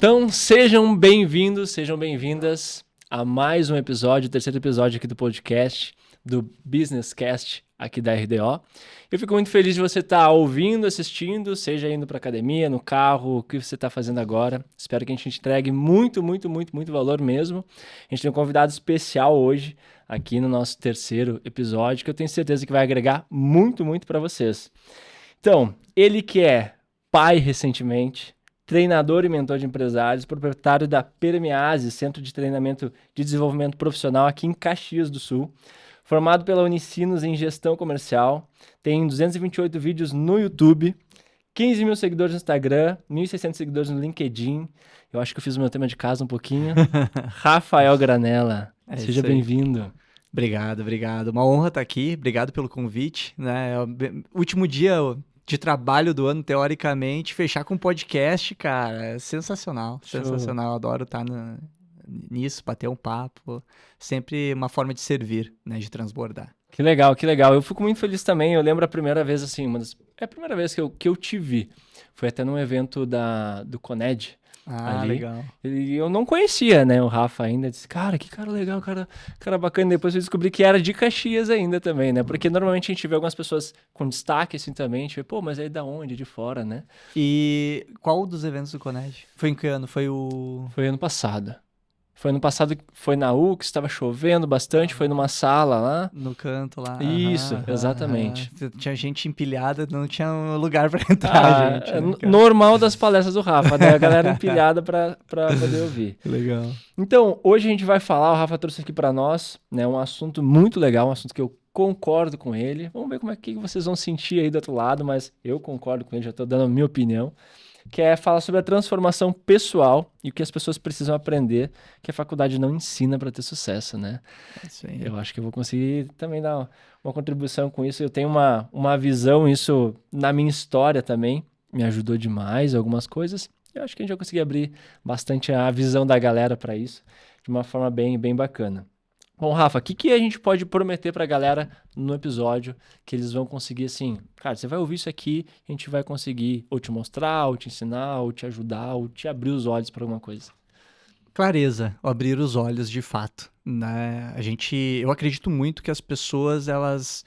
Então, sejam bem-vindos, sejam bem-vindas a mais um episódio, o terceiro episódio aqui do podcast, do Business Cast aqui da RDO. Eu fico muito feliz de você estar ouvindo, assistindo, seja indo para academia, no carro, o que você está fazendo agora. Espero que a gente entregue muito valor mesmo. A gente tem um convidado especial hoje aqui no nosso terceiro episódio, que eu tenho certeza que vai agregar muito para vocês. Então, ele que é pai recentemente, treinador e mentor de empresários, proprietário da Permease, Centro de Treinamento de Desenvolvimento Profissional aqui em Caxias do Sul, formado pela Unicinos em Gestão Comercial, tem 228 vídeos no YouTube, 15 mil seguidores no Instagram, 1.600 seguidores no LinkedIn. Eu acho que eu fiz o meu tema de casa um pouquinho. Rafael Granella, seja bem-vindo. Obrigado. Uma honra estar aqui. Obrigado pelo convite. Né? Último dia de trabalho do ano, teoricamente, fechar com podcast, cara, é sensacional. Show. Sensacional. Adoro estar nisso, bater um papo. Sempre uma forma de servir, né? De transbordar. Que legal. Eu fico muito feliz também. Eu lembro a primeira vez, assim, é a primeira vez que eu te vi. Foi até num evento do Coned. Ali. Legal. E eu não conhecia, né, o Rafa ainda. Disse, cara, que cara legal, cara bacana. Depois eu descobri que era de Caxias ainda também, né? Porque normalmente a gente vê algumas pessoas com destaque assim também. A gente vê, pô, mas aí da onde? De fora, né? E qual dos eventos do Coned? Foi em que ano? Foi ano passado. Foi na UX, estava chovendo bastante, foi numa sala lá. No canto lá. Isso, exatamente. Tinha gente empilhada, não tinha lugar pra entrar, gente. Né, normal das palestras do Rafa, né? A galera empilhada pra poder ouvir. Legal. Então, hoje a gente vai falar, o Rafa trouxe aqui pra nós, né? Um assunto muito legal, um assunto que eu concordo com ele. Vamos ver como é que vocês vão sentir aí do outro lado, mas eu concordo com ele, já tô dando a minha opinião. Que é falar sobre a transformação pessoal e o que as pessoas precisam aprender que a faculdade não ensina para ter sucesso, né? É isso aí. Eu acho que eu vou conseguir também dar uma contribuição com isso. Eu tenho uma visão, isso na minha história também me ajudou demais, algumas coisas. Eu acho que a gente vai conseguir abrir bastante a visão da galera para isso de uma forma bem bacana. Bom, Rafa, o que a gente pode prometer pra galera no episódio que eles vão conseguir, assim, cara, você vai ouvir isso aqui, a gente vai conseguir ou te mostrar, ou te ensinar, ou te ajudar, ou te abrir os olhos para alguma coisa. Clareza, abrir os olhos de fato, né? Eu acredito muito que as pessoas, elas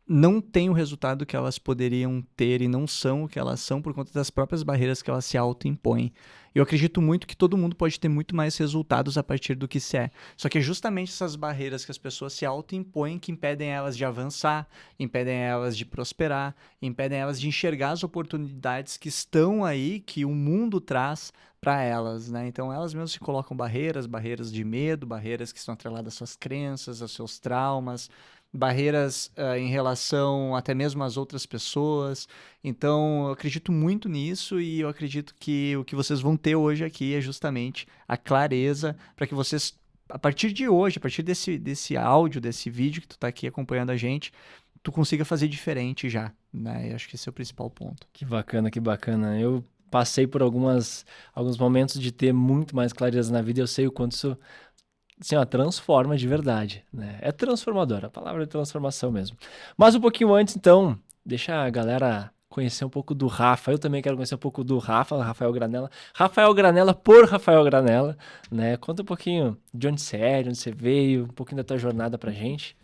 não têm o resultado que elas poderiam ter e não são o que elas são por conta das próprias barreiras que elas se autoimpõem. Eu acredito muito que todo mundo pode ter muito mais resultados a partir do que se é. Só que é justamente essas barreiras que as pessoas se autoimpõem que impedem elas de avançar, impedem elas de prosperar, impedem elas de enxergar as oportunidades que estão aí, que o mundo traz para elas, né? Então elas mesmas se colocam barreiras de medo, barreiras que estão atreladas às suas crenças, aos seus traumas, barreiras em relação até mesmo às outras pessoas. Então, eu acredito muito nisso e eu acredito que o que vocês vão ter hoje aqui é justamente a clareza para que vocês, a partir de hoje, a partir desse áudio, desse vídeo que tu tá aqui acompanhando a gente, tu consiga fazer diferente já, né? Eu acho que esse é o principal ponto. Que bacana. Eu passei por alguns momentos de ter muito mais clareza na vida e eu sei o quanto isso assim, transforma de verdade, né? É transformador, a palavra é transformação mesmo. Mas um pouquinho antes, então, deixa a galera conhecer um pouco do Rafa. Eu também quero conhecer um pouco do Rafa, Rafael Granella. Rafael Granella por Rafael Granella, né? Conta um pouquinho de onde você é, de onde você veio, um pouquinho da tua jornada pra gente.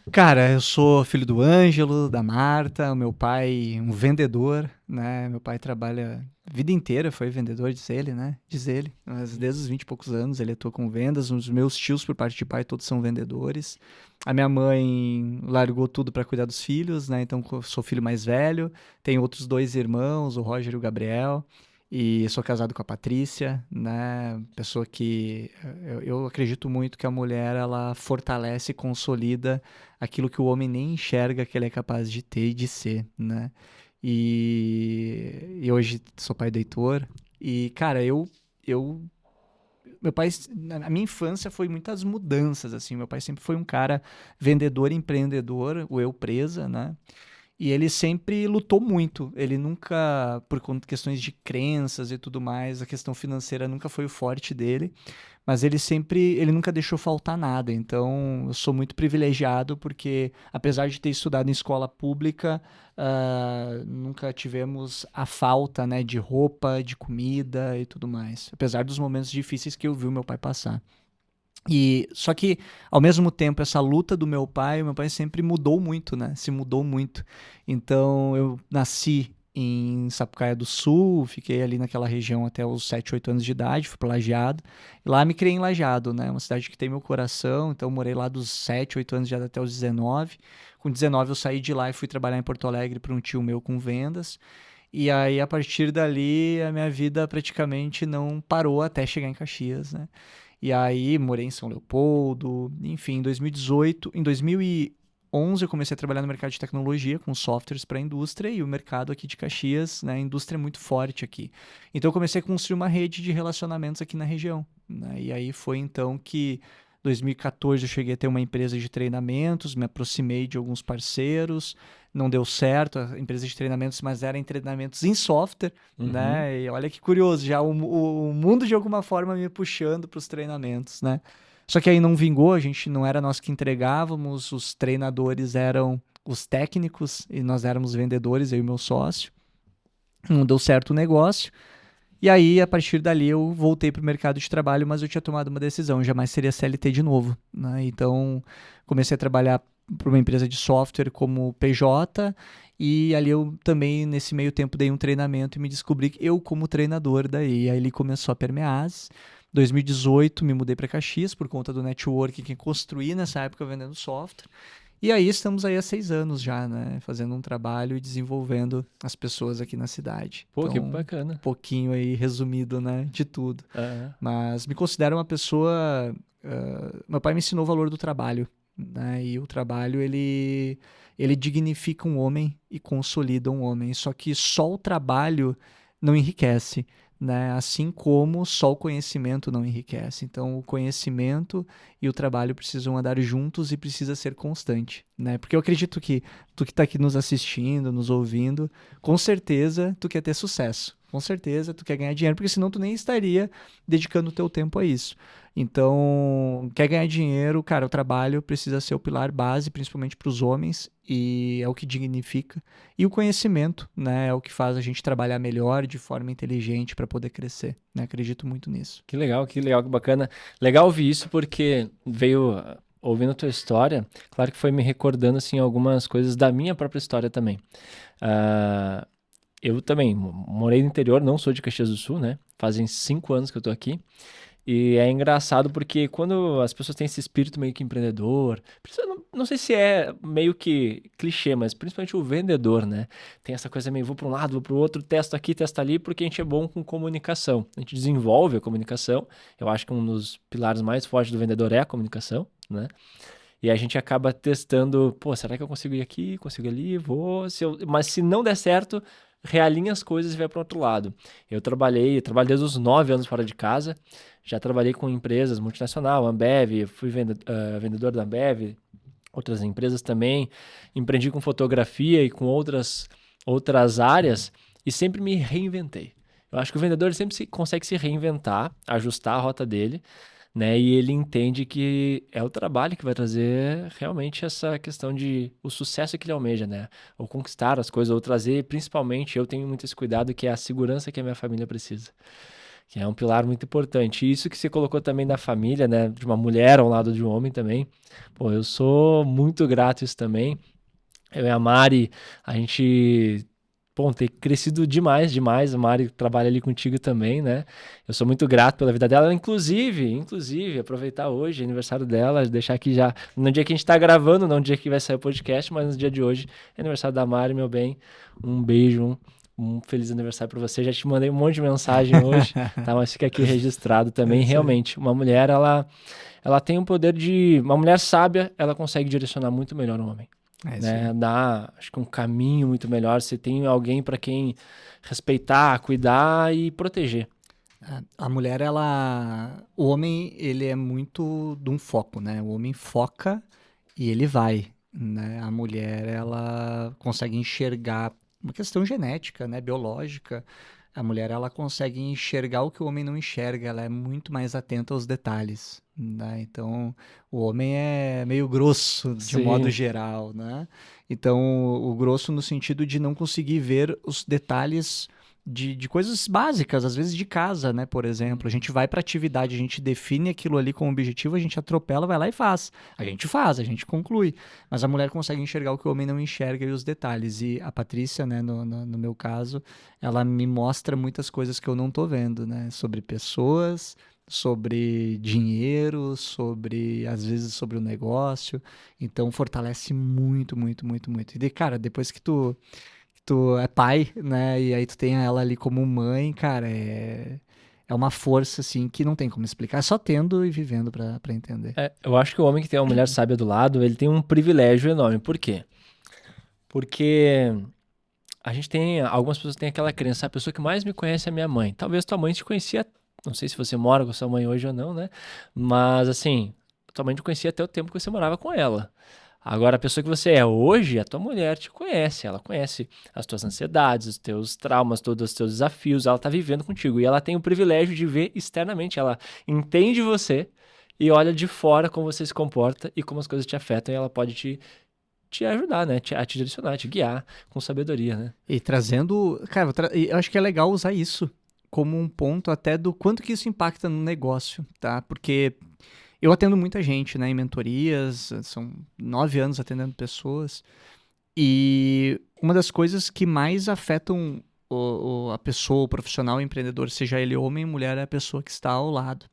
Cara, eu sou filho do Ângelo, da Marta, o meu pai um vendedor, né? Meu pai trabalha a vida inteira, foi vendedor, diz ele, né? Diz ele, mas desde os 20 e poucos anos ele atua com vendas, os meus tios por parte de pai todos são vendedores. A minha mãe largou tudo para cuidar dos filhos, né? Então eu sou filho mais velho, tenho outros 2 irmãos, o Roger e o Gabriel. E sou casado com a Patrícia, né? Pessoa que eu acredito muito que a mulher ela fortalece e consolida aquilo que o homem nem enxerga que ele é capaz de ter e de ser, né? E hoje sou pai do Heitor. E, cara, meu pai, na minha infância foi muitas mudanças, assim. Meu pai sempre foi um cara vendedor, empreendedor, o eu presa, né? E ele sempre lutou muito. Ele nunca, por questões de crenças e tudo mais, a questão financeira nunca foi o forte dele. Mas ele nunca deixou faltar nada. Então, eu sou muito privilegiado porque, apesar de ter estudado em escola pública, nunca tivemos a falta, né, de roupa, de comida e tudo mais. Apesar dos momentos difíceis que eu vi o meu pai passar. E só que, ao mesmo tempo, essa luta do o meu pai sempre mudou muito, né? Se mudou muito. Então, eu nasci em Sapucaia do Sul, fiquei ali naquela região até os 7, 8 anos de idade, fui para Lajeado. E lá me criei em Lajeado, né? Uma cidade que tem meu coração, então eu morei lá dos 7, 8 anos de idade até os 19. Com 19 eu saí de lá e fui trabalhar em Porto Alegre para um tio meu com vendas. E aí, a partir dali, a minha vida praticamente não parou até chegar em Caxias, né? E aí, morei em São Leopoldo, enfim, em 2018, em 2011 eu comecei a trabalhar no mercado de tecnologia com softwares para a indústria e o mercado aqui de Caxias, né, a indústria é muito forte aqui. Então eu comecei a construir uma rede de relacionamentos aqui na região, né? E aí foi então que 2014 eu cheguei a ter uma empresa de treinamentos, me aproximei de alguns parceiros, não deu certo a empresa de treinamentos, mas era em treinamentos em software, Uhum. né? E olha que curioso, já o mundo de alguma forma me puxando para os treinamentos, né? Só que aí não vingou, a gente não era nós que entregávamos, os treinadores eram os técnicos e nós éramos vendedores, eu e meu sócio. Não deu certo o negócio. E aí, a partir dali, eu voltei para o mercado de trabalho, mas eu tinha tomado uma decisão, jamais seria CLT de novo, né? Então, comecei a trabalhar para uma empresa de software como PJ, e ali eu também, nesse meio tempo, dei um treinamento e me descobri que eu como treinador daí. E aí ele começou a permear. 2018, me mudei para Caxias por conta do network que construí nessa época vendendo software. E aí estamos aí há 6 anos já, né? Fazendo um trabalho e desenvolvendo as pessoas aqui na cidade. Pô, que Então, um bacana. pouquinho aí resumido, né? De tudo. É. Mas me considero uma pessoa. Meu pai me ensinou o valor do trabalho, né? E o trabalho ele dignifica um homem e consolida um homem. Só que só o trabalho não enriquece, né? Assim como só o conhecimento não enriquece. Então, o conhecimento e o trabalho precisam andar juntos e precisa ser constante, né? Porque eu acredito que tu que está aqui nos assistindo, nos ouvindo, com certeza tu quer ter sucesso. Com certeza tu quer ganhar dinheiro, porque senão tu nem estaria dedicando o teu tempo a isso. Então, quer ganhar dinheiro, cara, o trabalho precisa ser o pilar base, principalmente para os homens, e é o que dignifica. E o conhecimento, né, é o que faz a gente trabalhar melhor, de forma inteligente, para poder crescer, né? Acredito muito nisso. Que legal, que bacana. Legal ouvir isso porque veio ouvindo a tua história, claro que foi me recordando assim algumas coisas da minha própria história também. Ah, eu também morei no interior, não sou de Caxias do Sul, né? Fazem 5 anos que eu tô aqui. E é engraçado porque quando as pessoas têm esse espírito meio que empreendedor, não sei se é meio que clichê, mas principalmente o vendedor, né? Tem essa coisa meio, vou para um lado, vou para o outro, testo aqui, testa ali, porque a gente é bom com comunicação. A gente desenvolve a comunicação. Eu acho que um dos pilares mais fortes do vendedor é a comunicação, né? E a gente acaba testando, pô, será que eu consigo ir aqui, consigo ir ali, vou, mas se não der certo, realinha as coisas e vai para outro lado. Eu trabalhei desde os 9 anos fora de casa, já trabalhei com empresas multinacionais, Ambev, fui vendedor da Ambev, outras empresas também, empreendi com fotografia e com outras áreas e sempre me reinventei. Eu acho que o vendedor sempre consegue se reinventar, ajustar a rota dele, né? E ele entende que é o trabalho que vai trazer realmente essa questão de o sucesso que ele almeja, né? Ou conquistar as coisas, ou trazer, principalmente, eu tenho muito esse cuidado, que é a segurança que a minha família precisa. Que é um pilar muito importante. E isso que você colocou também da família, né? De uma mulher ao lado de um homem também. Pô, eu sou muito grato a isso também. Eu e a Mari, a gente, bom, tem crescido demais, demais. A Mari trabalha ali contigo também, né? Eu sou muito grato pela vida dela. Inclusive, aproveitar hoje, aniversário dela, deixar aqui já, no dia que a gente tá gravando, não no dia que vai sair o podcast, mas no dia de hoje, é aniversário da Mari, meu bem. Um beijo, um feliz aniversário para você. Já te mandei um monte de mensagem hoje, tá? Mas fica aqui registrado É também. isso aí. Realmente, uma mulher, ela tem um poder de... Uma mulher sábia, ela consegue direcionar muito melhor um homem, É isso aí. né? Dá, acho que um caminho muito melhor. Você tem alguém para quem respeitar, cuidar e proteger. A mulher, ela. O homem, ele é muito de um foco, né? O homem foca e ele vai. né? A mulher, ela consegue enxergar uma questão genética, né? Biológica. A mulher, ela consegue enxergar o que o homem não enxerga, ela é muito mais atenta aos detalhes, né? Então, o homem é meio grosso, de modo Sim, geral, né? Então, o grosso no sentido de não conseguir ver os detalhes de coisas básicas, às vezes de casa, né? Por exemplo, a gente vai para atividade, a gente define aquilo ali como objetivo, a gente atropela, vai lá e faz. A gente faz, a gente conclui. Mas a mulher consegue enxergar o que o homem não enxerga e os detalhes. E a Patrícia, né, no meu caso, ela me mostra muitas coisas que eu não tô vendo, né? Sobre pessoas, sobre dinheiro, sobre, às vezes, sobre o negócio. Então, fortalece muito, muito, muito, muito. E, cara, depois que tu é pai, né? E aí tu tem ela ali como mãe, cara, é uma força, assim, que não tem como explicar. É só tendo e vivendo pra entender. eu acho que o homem que tem uma mulher sábia do lado, ele tem um privilégio enorme. Por quê? Porque a gente tem, algumas pessoas têm aquela crença, a pessoa que mais me conhece é minha mãe. Talvez tua mãe te conhecia, não sei se você mora com sua mãe hoje ou não, né? Mas assim, tua mãe te conhecia até o tempo que você morava com ela. Agora, a pessoa que você é hoje, a tua mulher te conhece, ela conhece as tuas ansiedades, os teus traumas, todos os teus desafios, ela tá vivendo contigo e ela tem o privilégio de ver externamente, ela entende você e olha de fora como você se comporta e como as coisas te afetam e ela pode te ajudar, né? A te direcionar, te guiar com sabedoria, né? E trazendo, cara, eu acho que é legal usar isso como um ponto até do quanto que isso impacta no negócio, tá? Porque eu atendo muita gente, né, em mentorias, são 9 anos atendendo pessoas, e uma das coisas que mais afetam a pessoa, o profissional, o empreendedor, seja ele homem ou mulher, é a pessoa que está ao lado.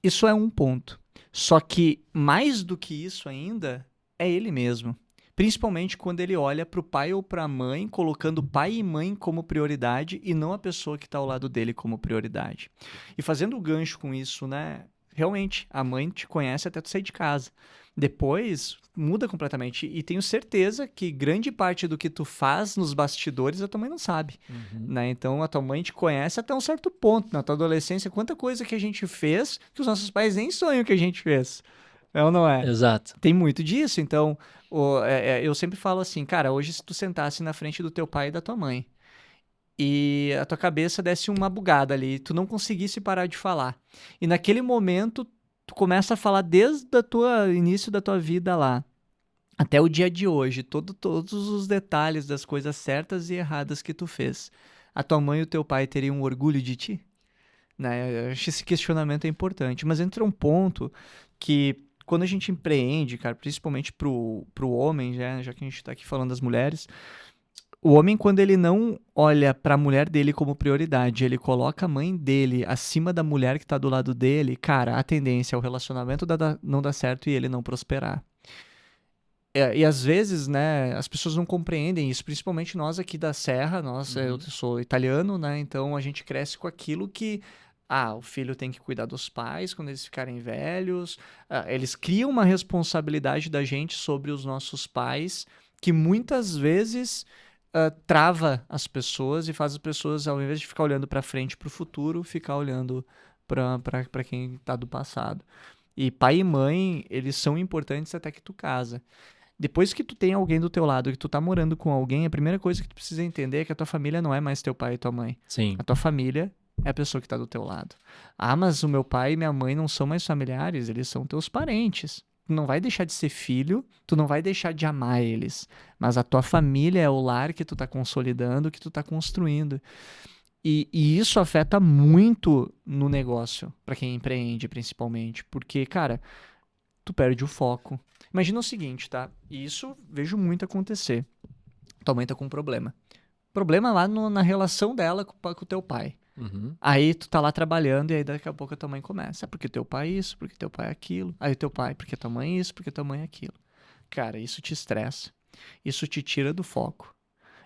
Isso é um ponto. Só que mais do que isso ainda é ele mesmo. Principalmente quando ele olha para o pai ou para a mãe, colocando pai e mãe como prioridade e não a pessoa que está ao lado dele como prioridade. E fazendo o gancho com isso, né? Realmente, a mãe te conhece até tu sair de casa. Depois, muda completamente. E tenho certeza que grande parte do que tu faz nos bastidores a tua mãe não sabe. Uhum. Né? Então, a tua mãe te conhece até um certo ponto. Na tua adolescência, quanta coisa que a gente fez que os nossos pais nem sonham que a gente fez. É ou não é? Exato. Tem muito disso. Então, eu sempre falo assim, cara, hoje se tu sentasse na frente do teu pai e da tua mãe e a tua cabeça desse uma bugada ali, tu não conseguisse parar de falar. E naquele momento, tu começa a falar desde o início da tua vida lá até o dia de hoje, todos os detalhes das coisas certas e erradas que tu fez. A tua mãe e o teu pai teriam orgulho de ti? Né? Eu acho que esse questionamento é importante. Mas entra um ponto que, quando a gente empreende, cara, principalmente pro homem, já que a gente tá aqui falando das mulheres, o homem, quando ele não olha pra mulher dele como prioridade, ele coloca a mãe dele acima da mulher que tá do lado dele, cara, a tendência é o relacionamento não dar certo e ele não prosperar. E às vezes, né, as pessoas não compreendem isso, principalmente nós aqui da Serra, eu Uhum. sou italiano, né, então a gente cresce com aquilo que, o filho tem que cuidar dos pais quando eles ficarem velhos, eles criam uma responsabilidade da gente sobre os nossos pais, que muitas vezes trava as pessoas e faz as pessoas, ao invés de ficar olhando para frente, para o futuro, ficar olhando para quem tá do passado. E pai e mãe, eles são importantes até que tu casa. Depois que tu tem alguém do teu lado, que tu tá morando com alguém, a primeira coisa que tu precisa entender é que a tua família não é mais teu pai e tua mãe. A Sim. tua família é a pessoa que tá do teu lado. Ah, mas o meu pai e minha mãe não são mais familiares, eles são teus parentes. Tu não vai deixar de ser filho, tu não vai deixar de amar eles. Mas a tua família é o lar que tu tá consolidando, que tu tá construindo. E isso afeta muito no negócio, pra quem empreende, principalmente. Porque, cara, tu perde o foco. Imagina o seguinte, tá? E isso vejo muito acontecer. Tua mãe tá com um problema. Problema lá na relação dela com o teu pai. Uhum. Aí tu tá lá trabalhando e aí daqui a pouco a tua mãe começa. Porque teu pai é isso, porque teu pai é aquilo. Aí teu pai, porque tua mãe é isso, porque tua mãe é aquilo. Cara, isso te estressa. Isso te tira do foco.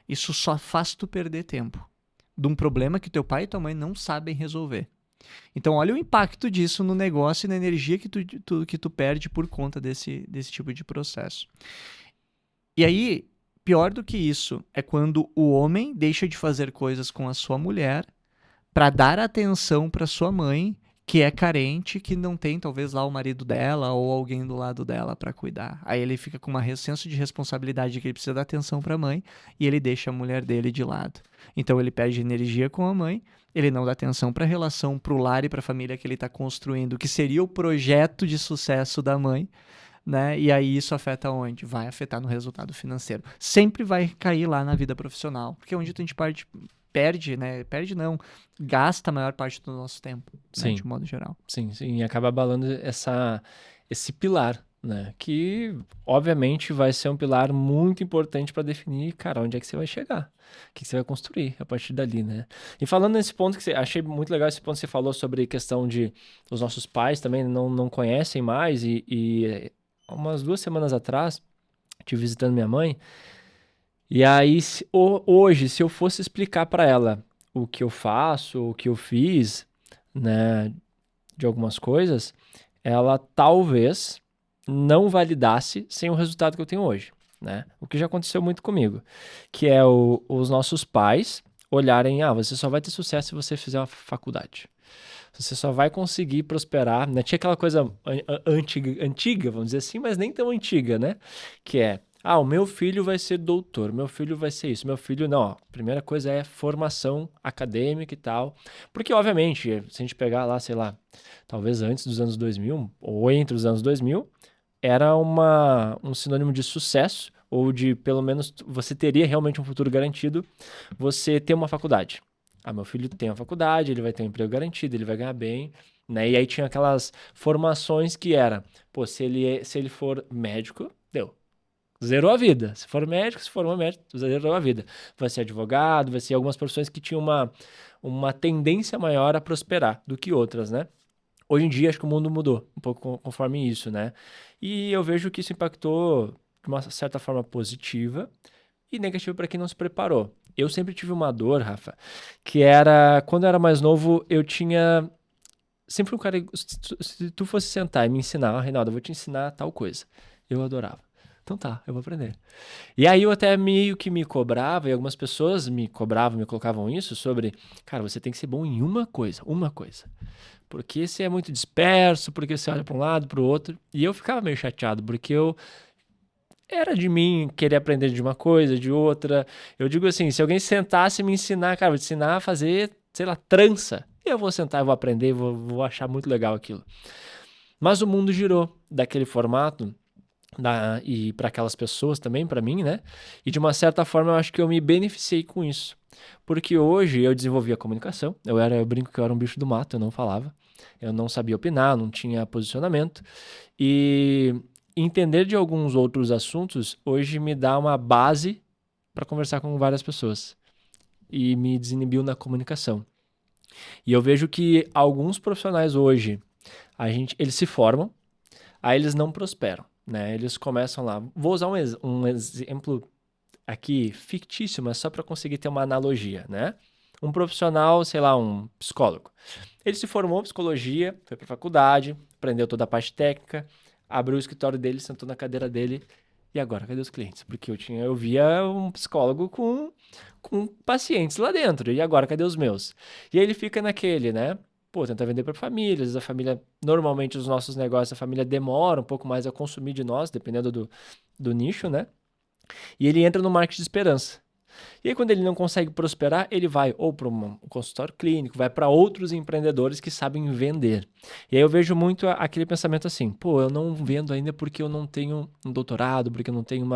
Isso só faz tu perder tempo. De um problema que teu pai e tua mãe não sabem resolver. Então, olha o impacto disso no negócio e na energia que tu perde por conta desse tipo de processo. E aí, pior do que isso, é quando o homem deixa de fazer coisas com a sua mulher para dar atenção para sua mãe, que é carente, que não tem talvez lá o marido dela ou alguém do lado dela para cuidar. Aí ele fica com senso de responsabilidade de que ele precisa dar atenção para a mãe e ele deixa a mulher dele de lado. Então ele perde energia com a mãe, ele não dá atenção para a relação, para o lar e para a família que ele está construindo, que seria o projeto de sucesso da mãe, né? E aí isso afeta onde? Vai afetar no resultado financeiro. Sempre vai cair lá na vida profissional, porque é onde a gente perde, né? Perde não, gasta a maior parte do nosso tempo, né? De modo geral. Sim, e acaba abalando esse pilar, né? Que, obviamente, vai ser um pilar muito importante para definir, cara, onde é que você vai chegar, o que você vai construir a partir dali, né? E falando nesse ponto, achei muito legal esse ponto que você falou sobre questão de os nossos pais também não conhecem mais e umas 2 semanas atrás, estive visitando minha mãe, e aí hoje, se eu fosse explicar para ela o que eu faço, o que eu fiz, né, de algumas coisas, ela talvez não validasse sem o resultado que eu tenho hoje, né? O que já aconteceu muito comigo, que é os nossos pais olharem, você só vai ter sucesso se você fizer uma faculdade. Você só vai conseguir prosperar, né? Tinha aquela coisa antiga, vamos dizer assim, mas nem tão antiga, né? Que é, o meu filho vai ser doutor, meu filho vai ser isso, meu filho não. A primeira coisa é formação acadêmica e tal. Porque, obviamente, se a gente pegar lá, sei lá, talvez antes dos anos 2000, ou entre os anos 2000, era um sinônimo de sucesso, ou de, pelo menos, você teria realmente um futuro garantido, você ter uma faculdade. Meu filho tem uma faculdade, ele vai ter um emprego garantido, ele vai ganhar bem, né? E aí tinha aquelas formações que era, se ele for médico, deu. Zerou a vida. Se for médico, se for uma médico, zerou a vida. Vai ser advogado, vai ser algumas profissões que tinham uma tendência maior a prosperar do que outras, né? Hoje em dia, acho que o mundo mudou um pouco conforme isso, né? E eu vejo que isso impactou de uma certa forma positiva e negativa para quem não se preparou. Eu sempre tive uma dor, Rafa, que era, quando eu era mais novo, eu tinha sempre um cara, se tu fosse sentar e me ensinar, Reinaldo, eu vou te ensinar tal coisa. Eu adorava. Então tá, eu vou aprender. E aí eu até meio que me cobrava, e algumas pessoas me cobravam, me colocavam isso sobre, cara, você tem que ser bom em uma coisa. Porque você é muito disperso, porque você olha para um lado, para o outro. E eu ficava meio chateado, porque era de mim querer aprender de uma coisa, de outra. Eu digo assim, se alguém sentasse e me ensinar, cara, vou te ensinar a fazer, sei lá, trança. Eu vou sentar, eu vou aprender, vou achar muito legal aquilo. Mas o mundo girou daquele formato, e para aquelas pessoas também, para mim, né? E de uma certa forma eu acho que eu me beneficiei com isso. Porque hoje eu desenvolvi a comunicação, eu brinco que eu era um bicho do mato, eu não falava, eu não sabia opinar, não tinha posicionamento. E entender de alguns outros assuntos hoje me dá uma base para conversar com várias pessoas e me desinibiu na comunicação. E eu vejo que alguns profissionais hoje, eles se formam, aí eles não prosperam, né? Eles começam lá. Vou usar um exemplo aqui fictício, mas só para conseguir ter uma analogia, né? Um profissional, sei lá, um psicólogo. Ele se formou em psicologia, foi para faculdade, aprendeu toda a parte técnica, abriu o escritório dele, sentou na cadeira dele, e agora, cadê os clientes? Porque eu via um psicólogo com pacientes lá dentro, e agora, cadê os meus? E aí ele fica naquele, né? Tenta vender para famílias, a família, normalmente os nossos negócios, a família demora um pouco mais a consumir de nós, dependendo do nicho, né? E ele entra no marketing de esperança. E aí, quando ele não consegue prosperar, ele vai ou para um consultório clínico, vai para outros empreendedores que sabem vender. E aí eu vejo muito aquele pensamento assim, eu não vendo ainda porque eu não tenho um doutorado, porque eu não tenho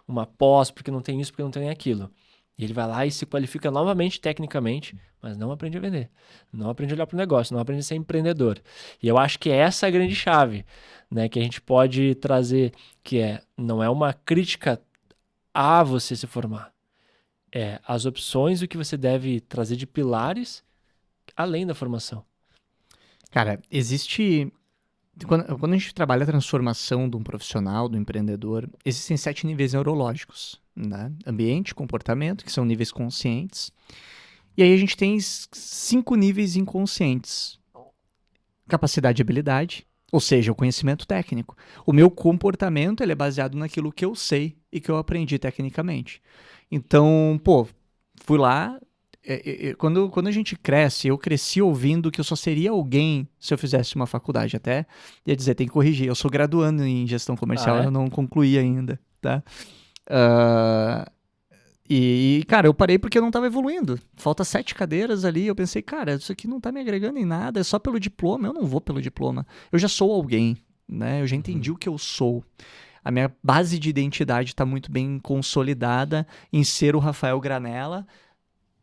uma pós, porque eu não tenho isso, porque eu não tenho aquilo. E ele vai lá e se qualifica novamente tecnicamente, mas não aprende a vender, não aprende a olhar para o negócio, não aprende a ser empreendedor. E eu acho que essa é a grande chave, né, que a gente pode trazer, que não é uma crítica a você se formar, as opções, o que você deve trazer de pilares além da formação. Cara, existe... Quando a gente trabalha a transformação de um profissional, do empreendedor, existem 7 níveis neurológicos, né? Ambiente, comportamento, que são níveis conscientes. E aí a gente tem 5 níveis inconscientes. Capacidade e habilidade, ou seja, o conhecimento técnico. O meu comportamento ele é baseado naquilo que eu sei e que eu aprendi tecnicamente. Então, fui lá, quando a gente cresce, eu cresci ouvindo que eu só seria alguém se eu fizesse uma faculdade. Até ia dizer, tem que corrigir. Eu sou graduando em gestão comercial, Ah, é? eu não concluí ainda, tá? Ah, cara, eu parei porque eu não estava evoluindo. Falta 7 cadeiras ali. Eu pensei, cara, isso aqui não tá me agregando em nada. É só pelo diploma. Eu não vou pelo diploma. Eu já sou alguém, né? Eu já entendi Uhum. o que eu sou. A minha base de identidade está muito bem consolidada em ser o Rafael Granella,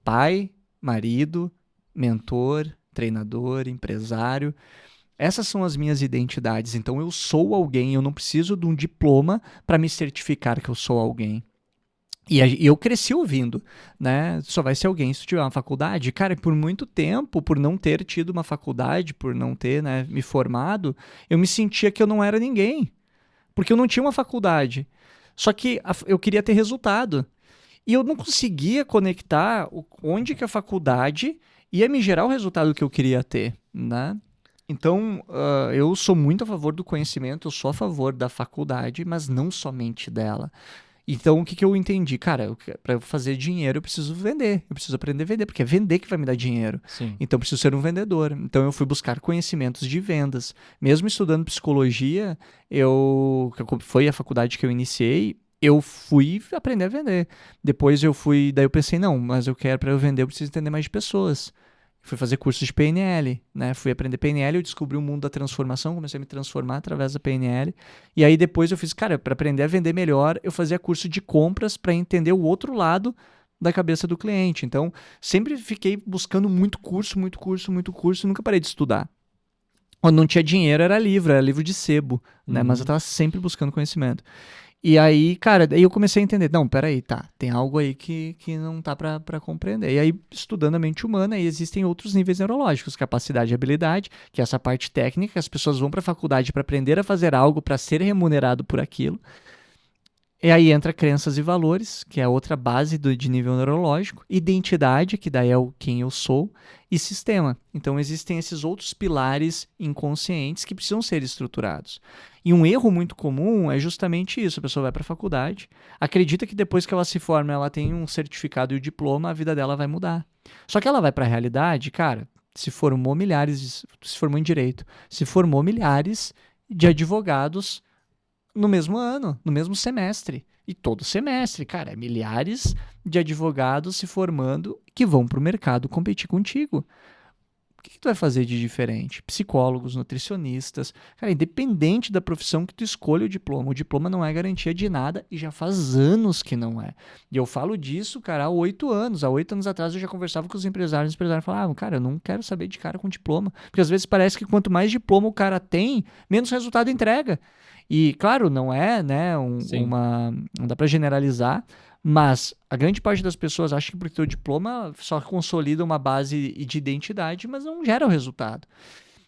pai, marido, mentor, treinador, empresário. Essas são as minhas identidades. Então eu sou alguém. Eu não preciso de um diploma para me certificar que eu sou alguém. E eu cresci ouvindo, né? Só vai ser alguém se tu tiver uma faculdade. Cara, e por muito tempo, por não ter tido uma faculdade, por não ter, né, me formado, eu me sentia que eu não era ninguém. Porque eu não tinha uma faculdade. Só que eu queria ter resultado. E eu não conseguia conectar onde que a faculdade ia me gerar o resultado que eu queria ter, né? Então, eu sou muito a favor do conhecimento, eu sou a favor da faculdade, mas não somente dela. Então, o que eu entendi? Cara, para eu fazer dinheiro, eu preciso vender. Eu preciso aprender a vender, porque é vender que vai me dar dinheiro. Sim. Então, eu preciso ser um vendedor. Então, eu fui buscar conhecimentos de vendas. Mesmo estudando psicologia, foi a faculdade que eu iniciei, eu fui aprender a vender. Depois daí eu pensei, não, mas para eu vender, eu preciso entender mais de pessoas. Fui fazer cursos de PNL, né? Fui aprender PNL, eu descobri o mundo da transformação, comecei a me transformar através da PNL. E aí depois eu fiz, cara, para aprender a vender melhor, eu fazia curso de compras para entender o outro lado da cabeça do cliente. Então, sempre fiquei buscando muito curso, e nunca parei de estudar. Quando não tinha dinheiro, era livro de sebo, né? Mas eu Uhum. estava sempre buscando conhecimento. E aí, cara, daí eu comecei a entender, não, peraí, tá, tem algo aí que não tá pra compreender. E aí, estudando a mente humana, aí existem outros níveis neurológicos, capacidade e habilidade, que é essa parte técnica, as pessoas vão pra faculdade para aprender a fazer algo, para ser remunerado por aquilo. E aí entra crenças e valores, que é a outra base de nível neurológico, identidade, que daí é o quem eu sou, e sistema. Então existem esses outros pilares inconscientes que precisam ser estruturados. E um erro muito comum é justamente isso: a pessoa vai para a faculdade, acredita que depois que ela se forma, ela tem um certificado e o diploma, a vida dela vai mudar. Só que ela vai para a realidade, cara, se formou em direito, se formou milhares de advogados no mesmo ano, no mesmo semestre. E todo semestre, cara, é milhares de advogados se formando que vão para o mercado competir contigo. O que tu vai fazer de diferente? Psicólogos, nutricionistas, cara, independente da profissão que tu escolha o diploma não é garantia de nada e já faz anos que não é. E eu falo disso, cara, há 8 anos. Há 8 anos atrás eu já conversava com os empresários falavam, cara, eu não quero saber de cara com diploma. Porque às vezes parece que quanto mais diploma o cara tem, menos resultado entrega. E, claro, não é, né, Sim. não dá para generalizar, mas a grande parte das pessoas acha que porque o diploma só consolida uma base de identidade, mas não gera o resultado.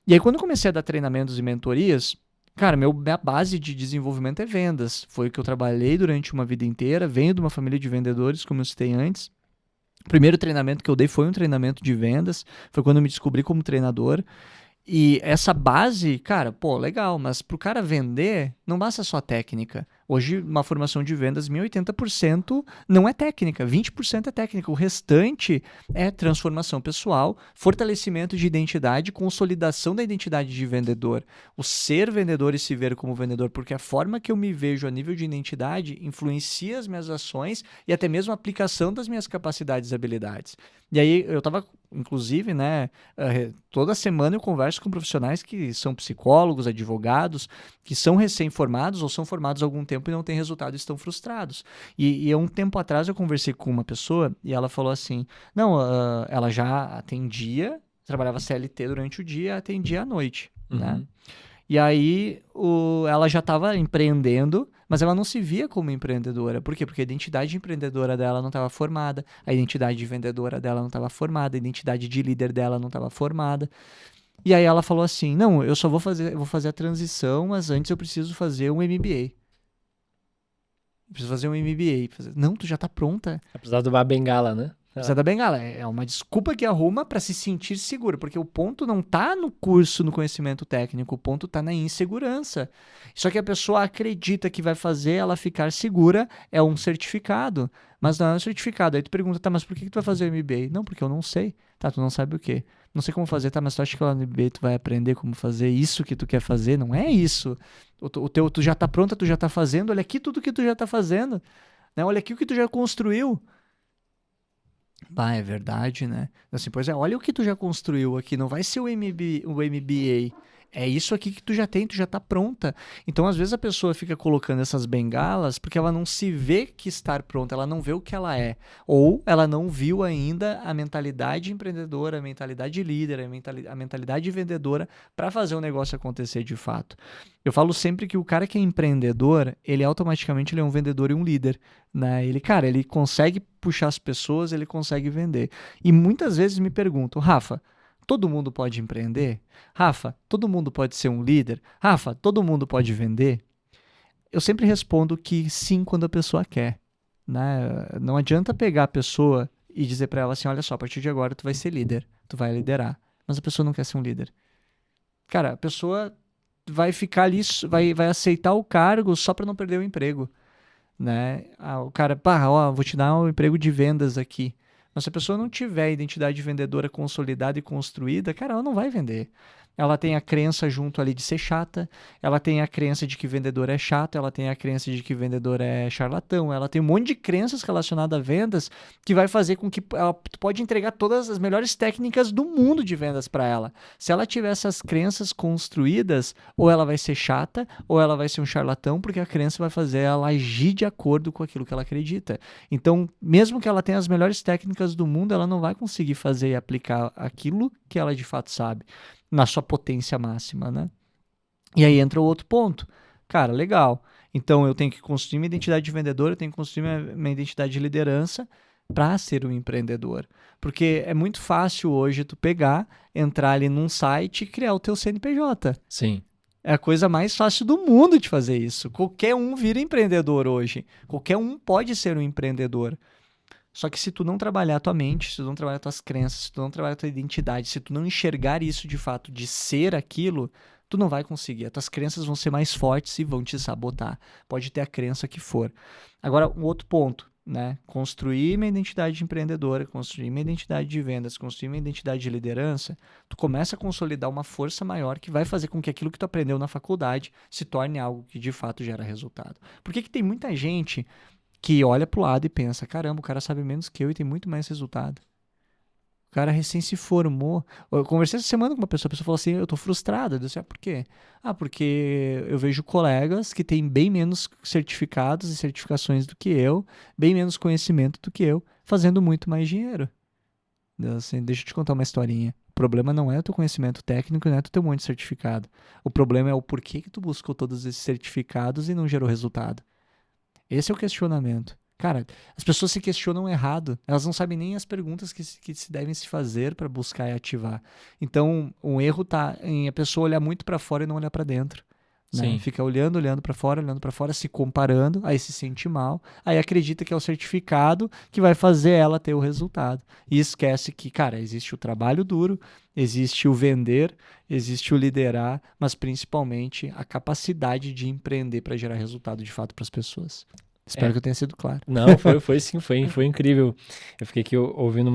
E aí, quando eu comecei a dar treinamentos e mentorias, cara, minha base de desenvolvimento é vendas. Foi o que eu trabalhei durante uma vida inteira, venho de uma família de vendedores, como eu citei antes. O primeiro treinamento que eu dei foi um treinamento de vendas, foi quando eu me descobri como treinador. E essa base, cara, pô, legal, mas pro cara vender, não basta só técnica. Hoje, uma formação de vendas, 1080% não é técnica, 20% é técnica. O restante é transformação pessoal, fortalecimento de identidade, consolidação da identidade de vendedor. O ser vendedor e se ver como vendedor, porque a forma que eu me vejo a nível de identidade influencia as minhas ações e até mesmo a aplicação das minhas capacidades e habilidades. E aí, eu tava, inclusive, né, toda semana eu converso com profissionais que são psicólogos, advogados, que são recém-formados ou são formados há algum tempo e não têm resultado e estão frustrados. E há um tempo atrás eu conversei com uma pessoa e ela falou assim, não, ela já atendia, trabalhava CLT durante o dia, atendia à noite, né? Uhum. E aí ela já estava empreendendo, mas ela não se via como empreendedora. Por quê? Porque a identidade empreendedora dela não estava formada, a identidade vendedora dela não estava formada, a identidade de líder dela não estava formada. E aí ela falou assim, não, eu só vou fazer a transição, mas antes eu preciso fazer um MBA. Eu preciso fazer um MBA. Não, tu já tá pronta. Apesar de uma bengala, né? Precisa da bengala. É uma desculpa que arruma para se sentir seguro, porque o ponto não tá no curso, no conhecimento técnico, o ponto tá na insegurança. Só que a pessoa acredita que vai fazer ela ficar segura é um certificado, mas não é um certificado. Aí tu pergunta, tá, mas por que tu vai fazer o MBA? Não, porque eu não sei. Tá, tu não sabe o quê? Não sei como fazer, tá, mas tu acha que lá no MBA tu vai aprender como fazer isso que tu quer fazer? Não é isso. Tu já tá pronta, tu já tá fazendo, olha aqui tudo que tu já tá fazendo, né? Olha aqui o que tu já construiu. Ah, é verdade, né? Assim, pois é, olha o que tu já construiu aqui, não vai ser o MBA. É isso aqui que tu já tem, tu já tá pronta. Então, às vezes, a pessoa fica colocando essas bengalas porque ela não se vê que estar pronta, ela não vê o que ela é. Ou ela não viu ainda a mentalidade empreendedora, a mentalidade líder, a mentalidade vendedora para fazer o negócio acontecer de fato. Eu falo sempre que o cara que é empreendedor, ele automaticamente ele é um vendedor e um líder, né? Ele, cara, ele consegue puxar as pessoas, ele consegue vender. E muitas vezes me perguntam, Rafa, todo mundo pode empreender? Rafa, todo mundo pode ser um líder? Rafa, todo mundo pode vender? Eu sempre respondo que sim, quando a pessoa quer, né? Não adianta pegar a pessoa e dizer para ela assim, olha só, a partir de agora tu vai ser líder, tu vai liderar. Mas a pessoa não quer ser um líder. Cara, a pessoa vai ficar ali, vai aceitar o cargo só para não perder o emprego, né? Ah, o cara, pá, ó, vou te dar um emprego de vendas aqui. Mas se a pessoa não tiver a identidade vendedora consolidada e construída, cara, ela não vai vender. Ela tem a crença junto ali de ser chata, ela tem a crença de que vendedor é chato, ela tem a crença de que vendedor é charlatão, ela tem um monte de crenças relacionadas a vendas que vai fazer com que ela pode entregar todas as melhores técnicas do mundo de vendas para ela. Se ela tiver essas crenças construídas, ou ela vai ser chata, ou ela vai ser um charlatão, porque a crença vai fazer ela agir de acordo com aquilo que ela acredita. Então, mesmo que ela tenha as melhores técnicas do mundo, ela não vai conseguir fazer e aplicar aquilo que ela de fato sabe, na sua potência máxima, né? E aí entra o outro ponto. Cara, legal. Então, eu tenho que construir minha identidade de vendedor, eu tenho que construir minha identidade de liderança para ser um empreendedor. Porque é muito fácil hoje tu pegar, entrar ali num site e criar o teu CNPJ. Sim. É a coisa mais fácil do mundo de fazer isso. Qualquer um vira empreendedor hoje. Qualquer um pode ser um empreendedor. Só que se tu não trabalhar a tua mente, se tu não trabalhar tuas crenças, se tu não trabalhar a tua identidade, se tu não enxergar isso de fato, de ser aquilo, tu não vai conseguir. As tuas crenças vão ser mais fortes e vão te sabotar. Pode ter a crença que for. Agora, um outro ponto, né? Construir minha identidade de empreendedora, construir minha identidade de vendas, construir minha identidade de liderança, tu começa a consolidar uma força maior que vai fazer com que aquilo que tu aprendeu na faculdade se torne algo que de fato gera resultado. Por que que tem muita gente que olha pro lado e pensa, caramba, o cara sabe menos que eu e tem muito mais resultado. O cara recém se formou. Eu conversei essa semana com uma pessoa, a pessoa falou assim, eu tô frustrado. Eu disse, por quê? Ah, porque eu vejo colegas que têm bem menos certificados e certificações do que eu, bem menos conhecimento do que eu, fazendo muito mais dinheiro. Assim, deixa eu te contar uma historinha. O problema não é o teu conhecimento técnico, não é tu ter um monte de certificado. O problema é o porquê que tu buscou todos esses certificados e não gerou resultado. Esse é o questionamento. Cara, as pessoas se questionam errado. Elas não sabem nem as perguntas que se devem se fazer para buscar e ativar. Então, um erro tá em a pessoa olhar muito para fora e não olhar para dentro. Né? Sim. Fica olhando para fora, se comparando, aí se sente mal, aí acredita que é o certificado que vai fazer ela ter o resultado. E esquece que, cara, existe o trabalho duro, existe o vender, existe o liderar, mas principalmente a capacidade de empreender para gerar resultado de fato para as pessoas. Espero que eu tenha sido claro. Não, foi sim, foi incrível. Eu fiquei aqui ouvindo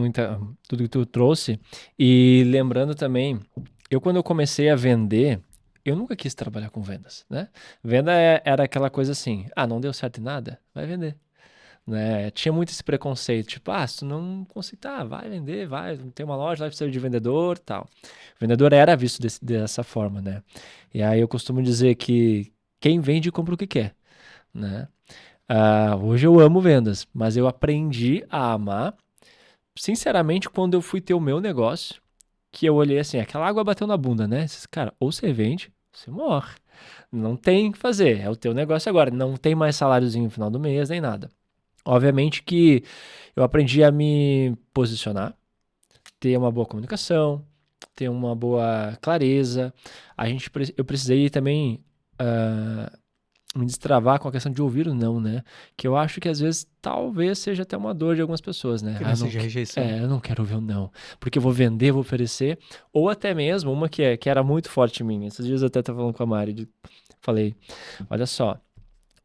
tudo que tu trouxe e lembrando também, quando eu comecei a vender, eu nunca quis trabalhar com vendas, né? Venda era aquela coisa assim, não deu certo em nada, vai vender, né? Tinha muito esse preconceito, tipo, se tu não conseguir, vai vender, vai, tem uma loja lá, precisa de vendedor, tal. O vendedor era visto dessa forma, né? E aí eu costumo dizer que quem vende compra o que quer, né? Hoje eu amo vendas, mas eu aprendi a amar, sinceramente, quando eu fui ter o meu negócio, que eu olhei assim, aquela água bateu na bunda, né? Cara, ou você vende, ou você morre. Não tem o que fazer, é o teu negócio agora. Não tem mais saláriozinho no final do mês, nem nada. Obviamente que eu aprendi a me posicionar, ter uma boa comunicação, ter uma boa clareza. Eu precisei também me destravar com a questão de ouvir o não, né? Que eu acho que às vezes talvez seja até uma dor de algumas pessoas, né? Criança de rejeição. Eu não quero ouvir o não, porque eu vou vender, vou oferecer, ou até mesmo uma que era muito forte em mim. Esses dias eu até estava falando com a Mari, falei, olha só,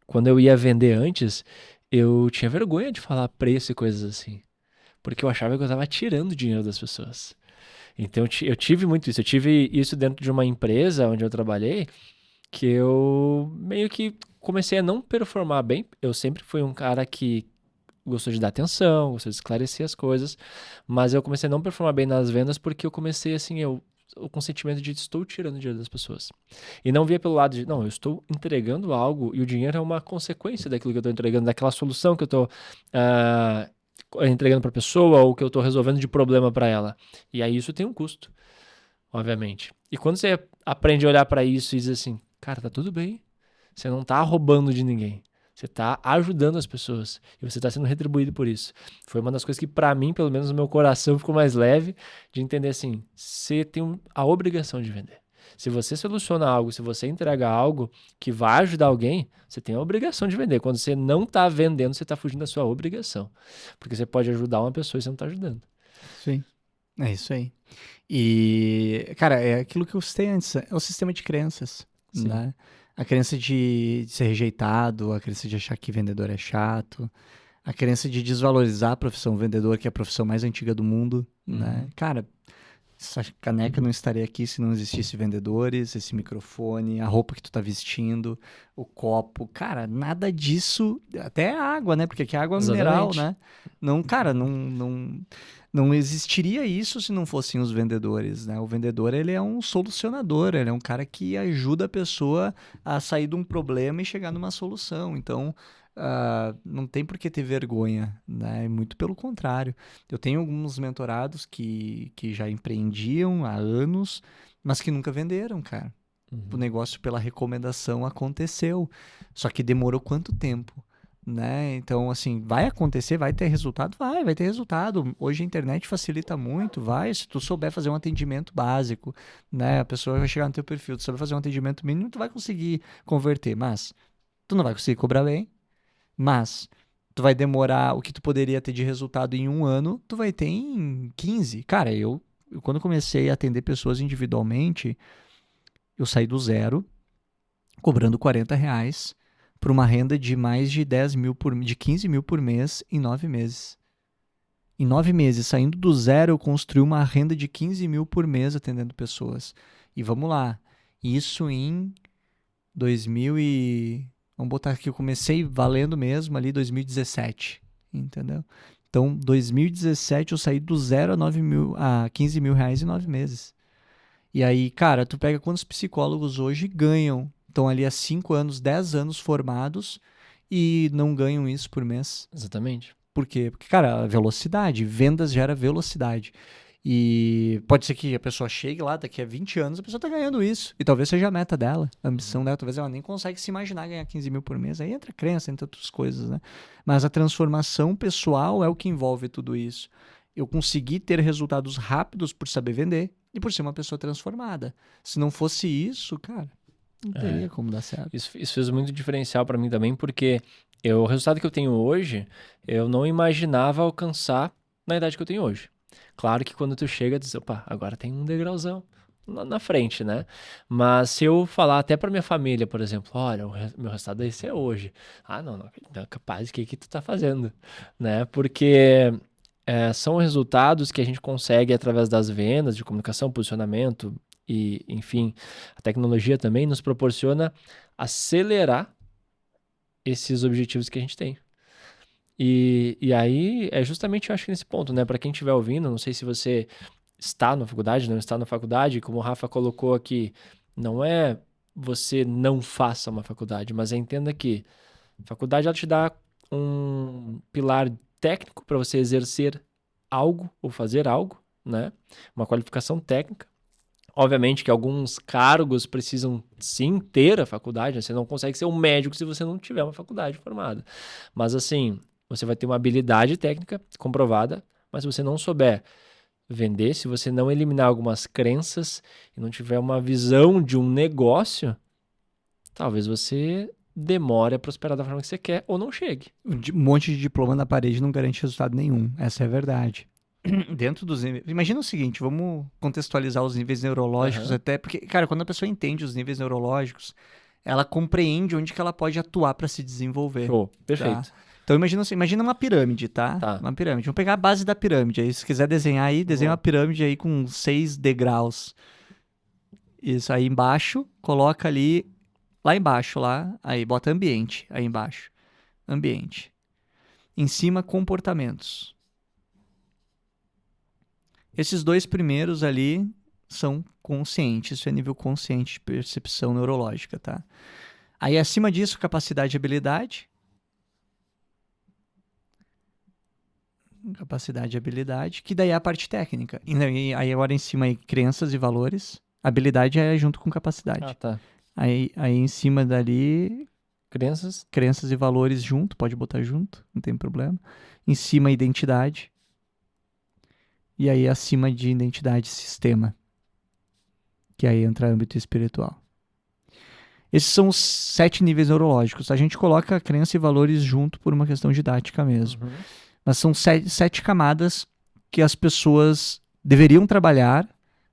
quando eu ia vender antes, eu tinha vergonha de falar preço e coisas assim, porque eu achava que eu estava tirando dinheiro das pessoas. Então eu tive muito isso, eu tive isso dentro de uma empresa onde eu trabalhei, que eu meio que comecei a não performar bem. Eu sempre fui um cara que gostou de dar atenção, gostou de esclarecer as coisas, mas eu comecei a não performar bem nas vendas porque eu comecei assim, com o sentimento de estou tirando dinheiro das pessoas. E não via pelo lado de, não, eu estou entregando algo e o dinheiro é uma consequência daquilo que eu estou entregando, daquela solução que eu estou entregando para a pessoa ou que eu estou resolvendo de problema para ela. E aí isso tem um custo, obviamente. E quando você aprende a olhar para isso e diz assim, cara, tá tudo bem. Você não tá roubando de ninguém. Você tá ajudando as pessoas. E você tá sendo retribuído por isso. Foi uma das coisas que, para mim, pelo menos no meu coração, ficou mais leve de entender assim: você tem a obrigação de vender. Se você soluciona algo, se você entrega algo que vai ajudar alguém, você tem a obrigação de vender. Quando você não tá vendendo, você tá fugindo da sua obrigação. Porque você pode ajudar uma pessoa e você não tá ajudando. Sim, é isso aí. E, cara, é aquilo que eu citei antes, é o sistema de crenças, Sim. né? A crença de ser rejeitado, a crença de achar que vendedor é chato, a crença de desvalorizar a profissão vendedor, que é a profissão mais antiga do mundo, né? Cara, essa caneca não estaria aqui se não existisse vendedores, esse microfone, a roupa que tu tá vestindo, o copo. Cara, nada disso, até a água, né? Porque aqui é água mineral, Exatamente. né? Não, cara, não existiria isso se não fossem os vendedores, né? O vendedor, ele é um solucionador, ele é um cara que ajuda a pessoa a sair de um problema e chegar numa solução. Então, não tem por que ter vergonha, né? Muito pelo contrário. Eu tenho alguns mentorados que já empreendiam há anos, mas que nunca venderam, cara. O negócio pela recomendação aconteceu. Só que demorou quanto tempo? Né? Então, assim, vai acontecer, vai ter resultado? Vai ter resultado. Hoje a internet facilita muito, vai. Se tu souber fazer um atendimento básico, né? A pessoa vai chegar no teu perfil, tu souber fazer um atendimento mínimo, tu vai conseguir converter, mas tu não vai conseguir cobrar bem, mas tu vai demorar o que tu poderia ter de resultado em 1 ano, tu vai ter em 15. Cara, eu quando comecei a atender pessoas individualmente, eu saí do zero, cobrando R$ 40 para uma renda de mais de 10 mil de 15 mil por mês em 9 meses. Em 9 meses, saindo do zero, eu construí uma renda de 15 mil por mês atendendo pessoas. E vamos lá, isso em 2000 e... Vamos botar aqui, eu comecei valendo mesmo ali 2017, entendeu? Então, 2017 eu saí do zero a 15 mil reais em 9 meses. E aí, cara, tu pega quantos psicólogos hoje ganham, estão ali há 5 anos, 10 anos formados e não ganham isso por mês. Exatamente. Por quê? Porque, cara, a velocidade, vendas gera velocidade. E pode ser que a pessoa chegue lá, daqui a 20 anos, a pessoa tá ganhando isso. E talvez seja a meta dela, a ambição dela. Talvez ela nem consegue se imaginar ganhar 15 mil por mês. Aí entra crença, entra outras coisas, né? Mas a transformação pessoal é o que envolve tudo isso. Eu consegui ter resultados rápidos por saber vender e por ser uma pessoa transformada. Se não fosse isso, cara, não teria como dar certo. Isso fez muito diferencial para mim também, porque o resultado que eu tenho hoje, eu não imaginava alcançar na idade que eu tenho hoje. Claro que quando tu chega, tu diz, opa, agora tem um degrauzão na frente, né? Mas se eu falar até para minha família, por exemplo, olha, meu resultado esse é hoje. Ah, não, capaz, o que tu tá fazendo? Né? Porque são resultados que a gente consegue através das vendas, de comunicação, posicionamento e, enfim, a tecnologia também nos proporciona acelerar esses objetivos que a gente tem. E aí é justamente, eu acho que nesse ponto, né? Para quem estiver ouvindo, não sei se você está na faculdade, não está na faculdade, como o Rafa colocou aqui, não é você não faça uma faculdade, mas entenda que a faculdade ela te dá um pilar técnico para você exercer algo ou fazer algo, né? Uma qualificação técnica. Obviamente que alguns cargos precisam sim ter a faculdade, né? Você não consegue ser um médico se você não tiver uma faculdade formada. Mas assim, você vai ter uma habilidade técnica comprovada, mas se você não souber vender, se você não eliminar algumas crenças e não tiver uma visão de um negócio, talvez você demore a prosperar da forma que você quer ou não chegue. Um monte de diploma na parede não garante resultado nenhum. Essa é a verdade. Dentro dos níveis. Imagina o seguinte, vamos contextualizar os níveis neurológicos até, porque, cara, quando a pessoa entende os níveis neurológicos, ela compreende onde que ela pode atuar para se desenvolver. Show, perfeito. Tá? Então imagina uma pirâmide, tá? Uma pirâmide. Vamos pegar a base da pirâmide. Aí, se quiser desenhar aí, desenha uma pirâmide aí com 6 degraus. Isso, aí embaixo, coloca ali, lá embaixo, aí bota ambiente, aí embaixo. Ambiente. Em cima, comportamentos. Esses 2 primeiros ali são conscientes, isso é nível consciente de percepção neurológica, tá? Aí acima disso, capacidade e habilidade. Capacidade e habilidade, que daí é a parte técnica. E aí agora em cima aí, crenças e valores. Habilidade é junto com capacidade. Ah, tá. Aí em cima dali... Crenças e valores junto, pode botar junto, não tem problema. Em cima, identidade. E aí acima de identidade, sistema. Que aí entra âmbito espiritual. Esses são os 7 níveis neurológicos. A gente coloca crença e valores junto por uma questão didática mesmo. Uhum. Mas são 7 camadas que as pessoas deveriam trabalhar,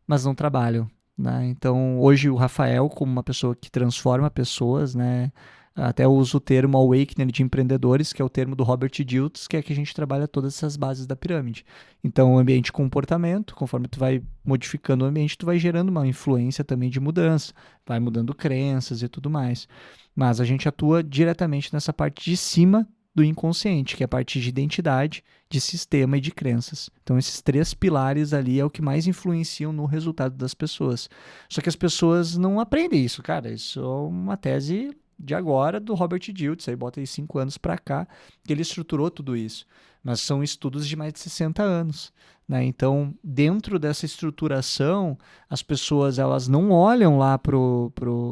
mas não trabalham. Né? Então, hoje o Rafael, como uma pessoa que transforma pessoas, né? Até eu uso o termo Awakening de empreendedores, que é o termo do Robert Dilts, que é que a gente trabalha todas essas bases da pirâmide. Então, o ambiente e comportamento, conforme tu vai modificando o ambiente, tu vai gerando uma influência também de mudança, vai mudando crenças e tudo mais. Mas a gente atua diretamente nessa parte de cima do inconsciente, que é a parte de identidade, de sistema e de crenças. Então, esses 3 pilares ali é o que mais influenciam no resultado das pessoas. Só que as pessoas não aprendem isso, cara. Isso é uma tese de agora do Robert Dilts, aí bota aí 5 anos para cá, que ele estruturou tudo isso. Mas são estudos de mais de 60 anos. Né? Então, dentro dessa estruturação, as pessoas elas não olham lá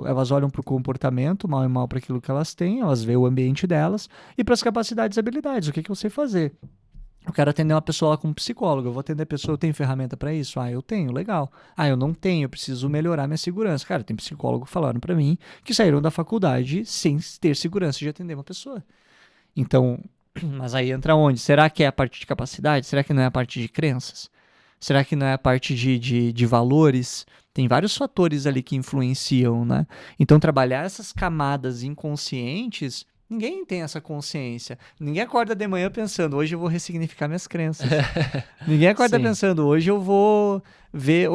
elas olham para o comportamento, mal e mal para aquilo que elas têm, elas veem o ambiente delas, e para as capacidades e habilidades, o que eu sei fazer. Eu quero atender uma pessoa lá como psicólogo, eu vou atender a pessoa, eu tenho ferramenta para isso? Ah, eu tenho, legal. Ah, eu não tenho, eu preciso melhorar minha segurança. Cara, tem psicólogo falando para mim que saíram da faculdade sem ter segurança de atender uma pessoa. Então, mas aí entra onde? Será que é a parte de capacidade? Será que não é a parte de crenças? Será que não é a parte de valores? Tem vários fatores ali que influenciam, né? Então, trabalhar essas camadas inconscientes, ninguém tem essa consciência. Ninguém acorda de manhã pensando, hoje eu vou ressignificar minhas crenças. Ninguém acorda pensando, hoje eu vou ver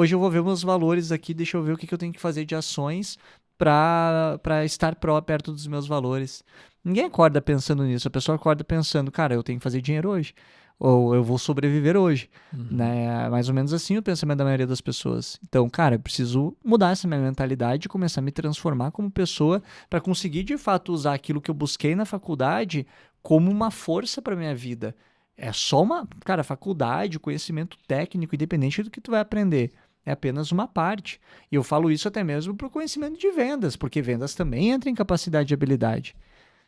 meus valores aqui, deixa eu ver o que eu tenho que fazer de ações para estar perto dos meus valores. Ninguém acorda pensando nisso. A pessoa acorda pensando, cara, eu tenho que fazer dinheiro hoje. Ou eu vou sobreviver hoje. Né? É mais ou menos assim o pensamento da maioria das pessoas. Então, cara, eu preciso mudar essa minha mentalidade e começar a me transformar como pessoa para conseguir, de fato, usar aquilo que eu busquei na faculdade como uma força para minha vida. É só cara, faculdade, conhecimento técnico, independente do que tu vai aprender. É apenas uma parte. E eu falo isso até mesmo para o conhecimento de vendas, porque vendas também entra em capacidade e habilidade.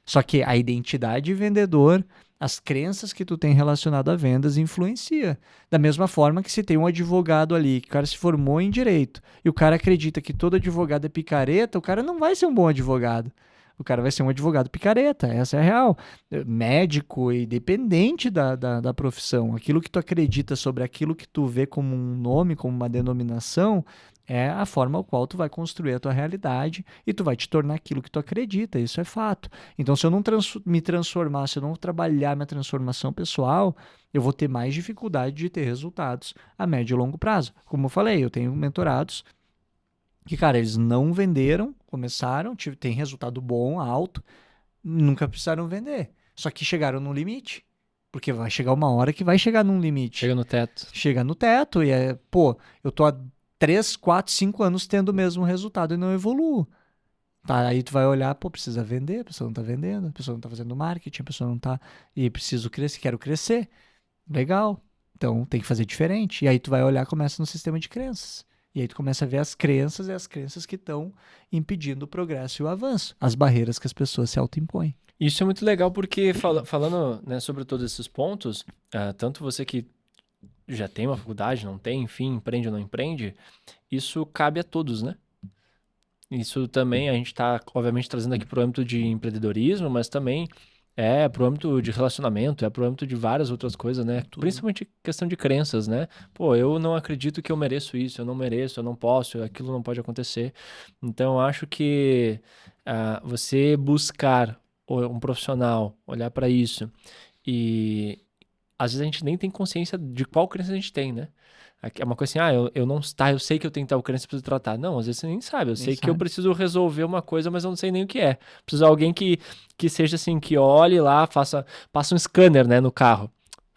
Só que a identidade vendedor, as crenças que tu tem relacionado a vendas influencia. Da mesma forma que se tem um advogado ali, que o cara se formou em direito, e o cara acredita que todo advogado é picareta, o cara não vai ser um bom advogado. O cara vai ser um advogado picareta, essa é a real. Médico, independente da profissão. Aquilo que tu acredita sobre aquilo que tu vê como um nome, como uma denominação, é a forma qual tu vai construir a tua realidade e tu vai te tornar aquilo que tu acredita, isso é fato. Então, se eu não me transformar, se eu não trabalhar minha transformação pessoal, eu vou ter mais dificuldade de ter resultados a médio e longo prazo. Como eu falei, eu tenho mentorados que, cara, eles não venderam, começaram, tem resultado bom, alto, nunca precisaram vender. Só que chegaram no limite. Porque vai chegar uma hora que vai chegar num limite. Chega no teto. Chega no teto e eu tô há 3, 4, 5 anos tendo o mesmo resultado e não evoluo. Tá, aí tu vai olhar, precisa vender, a pessoa não tá vendendo, a pessoa não tá fazendo marketing, a pessoa não tá... E preciso crescer, quero crescer. Legal. Então tem que fazer diferente. E aí tu vai olhar, começa no sistema de crenças. E aí tu começa a ver as crenças e as crenças que estão impedindo o progresso e o avanço. As barreiras que as pessoas se autoimpõem. Isso é muito legal porque, falando, né, sobre todos esses pontos, tanto você que já tem uma faculdade, não tem, enfim, empreende ou não empreende, isso cabe a todos, né? Isso também a gente está, obviamente, trazendo aqui para o âmbito de empreendedorismo, mas também para o âmbito de relacionamento, para o âmbito de várias outras coisas, né? Tudo. Principalmente questão de crenças, né? Pô, eu não acredito que eu mereço isso, eu não mereço, eu não posso, aquilo não pode acontecer. Então, eu acho que você buscar um profissional, olhar para isso e às vezes a gente nem tem consciência de qual crença a gente tem, né? É uma coisa assim, eu não, tá, eu sei que eu tenho tal crença e preciso tratar. Não, às vezes você nem sabe. Eu Nem sei que eu sabe. preciso resolver uma coisa, mas eu não sei nem o que é. Preciso de alguém que seja assim, que olhe lá, passa um scanner, né, no carro.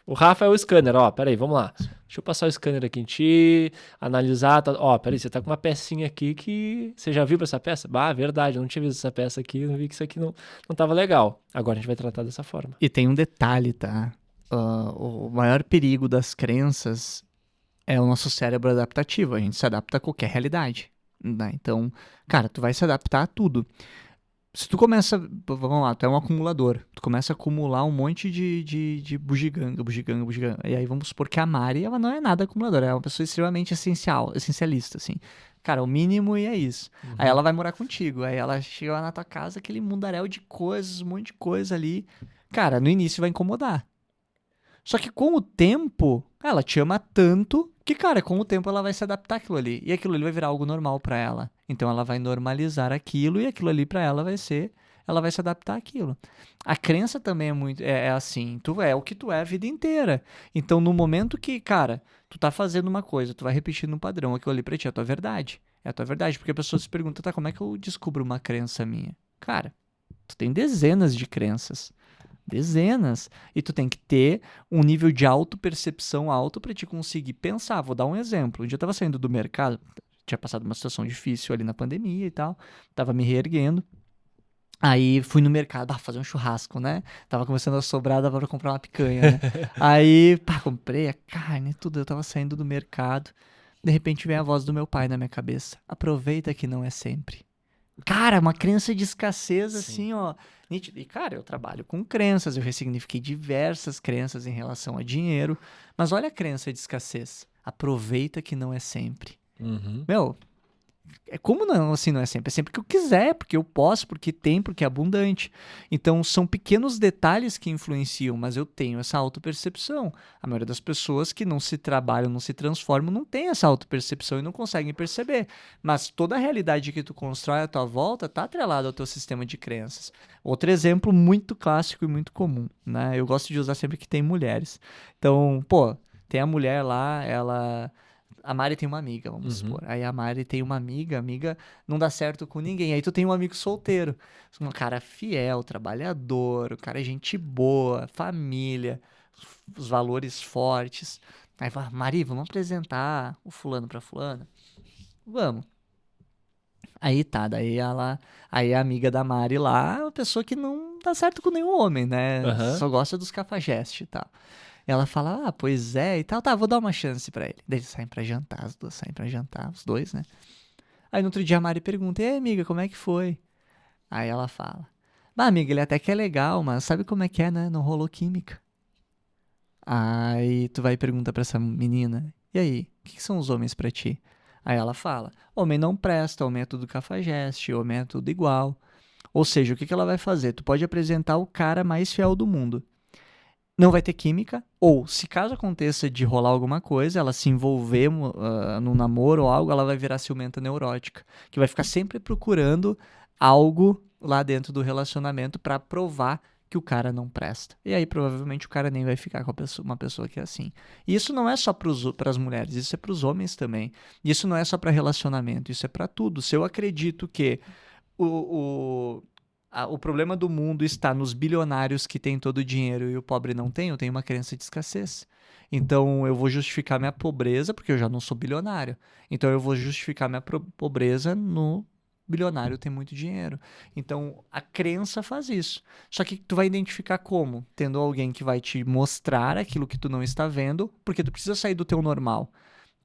O Rafa é o scanner, ó, peraí, vamos lá. Deixa eu passar o scanner aqui em ti, analisar, ó, peraí, você tá com uma pecinha aqui que... Você já viu essa peça? Ah, verdade, eu não tinha visto essa peça aqui, não vi que isso aqui não tava legal. Agora a gente vai tratar dessa forma. E tem um detalhe, tá? O maior perigo das crenças é o nosso cérebro adaptativo. A gente se adapta a qualquer realidade, né? Então, cara, tu vai se adaptar a tudo. Se tu começa, vamos lá, tu é um acumulador. Tu começa a acumular um monte de bugiganga. E aí vamos supor que a Mari, ela não é nada acumuladora. Ela é uma pessoa extremamente essencialista, assim. Cara, o mínimo e é isso. Aí ela vai morar contigo. Aí ela chega lá na tua casa, aquele mundaréu de coisas, um monte de coisa ali. Cara, no início vai incomodar. Só que com o tempo, ela te ama tanto que, cara, com o tempo ela vai se adaptar àquilo ali. E aquilo ali vai virar algo normal pra ela. Então ela vai normalizar aquilo e aquilo ali pra ela vai ser... Ela vai se adaptar àquilo. A crença também é muito... É assim, tu é o que tu é a vida inteira. Então no momento que, cara, tu tá fazendo uma coisa, tu vai repetindo um padrão, aquilo ali pra ti é a tua verdade. É a tua verdade. Porque a pessoa se pergunta, tá, como é que eu descubro uma crença minha? Cara, tu tem dezenas de crenças. Dezenas. E tu tem que ter um nível de autopercepção alto para te conseguir pensar. Vou dar um exemplo. Um dia eu tava saindo do mercado, tinha passado uma situação difícil ali na pandemia e tal, tava me reerguendo. Aí fui no mercado, fazer um churrasco, né? Tava começando a sobrar, dava pra comprar uma picanha, né? Aí, comprei a carne e tudo, eu tava saindo do mercado. De repente vem a voz do meu pai na minha cabeça. Aproveita que não é sempre. Cara, uma crença de escassez, assim, ó. Nítido. E, cara, eu trabalho com crenças, eu ressignifiquei diversas crenças em relação a dinheiro. Mas olha a crença de escassez. Aproveita que não é sempre. Meu, como não, assim, não é sempre? É sempre que eu quiser, porque eu posso, porque tem, porque é abundante. Então, são pequenos detalhes que influenciam, mas eu tenho essa autopercepção. A maioria das pessoas que não se trabalham, não se transformam, não tem essa autopercepção e não conseguem perceber. Mas toda a realidade que tu constrói à tua volta está atrelada ao teu sistema de crenças. Outro exemplo muito clássico e muito comum, né? Eu gosto de usar sempre que tem mulheres. Então, tem a mulher lá, ela... A Mari tem uma amiga, vamos supor. Aí a Mari tem uma amiga, a amiga não dá certo com ninguém. Aí tu tem um amigo solteiro. Um cara fiel, trabalhador, o cara é gente boa, família, os valores fortes. Aí fala, Mari, vamos apresentar o fulano pra fulana? Vamos. Aí tá, aí a amiga da Mari lá é uma pessoa que não dá certo com nenhum homem, né? Só gosta dos cafajestes e tal. Ela fala, pois é, e tal, tá, vou dar uma chance pra ele. Daí eles saem pra jantar, as duas saem pra jantar, os dois, né? Aí no outro dia a Mari pergunta, e aí, amiga, como é que foi? Aí ela fala, amiga, ele até que é legal, mas sabe como é que é, né? Não rolou química. Aí tu vai e pergunta pra essa menina, e aí, o que são os homens pra ti? Aí ela fala, homem não presta, homem é tudo cafajeste, homem é tudo igual. Ou seja, o que ela vai fazer? Tu pode apresentar o cara mais fiel do mundo. Não vai ter química, ou se caso aconteça de rolar alguma coisa, ela se envolver num namoro ou algo, ela vai virar ciumenta neurótica, que vai ficar sempre procurando algo lá dentro do relacionamento para provar que o cara não presta. E aí provavelmente o cara nem vai ficar com uma pessoa que é assim. E isso não é só para as mulheres, isso é para os homens também. Isso não é só para relacionamento, isso é para tudo. Se eu acredito que o problema do mundo está nos bilionários que têm todo o dinheiro e o pobre não tem, eu tenho uma crença de escassez. Então eu vou justificar minha pobreza, porque eu já não sou bilionário. Então eu vou justificar minha pobreza no bilionário ter muito dinheiro. Então a crença faz isso. Só que tu vai identificar como? Tendo alguém que vai te mostrar aquilo que tu não está vendo, porque tu precisa sair do teu normal.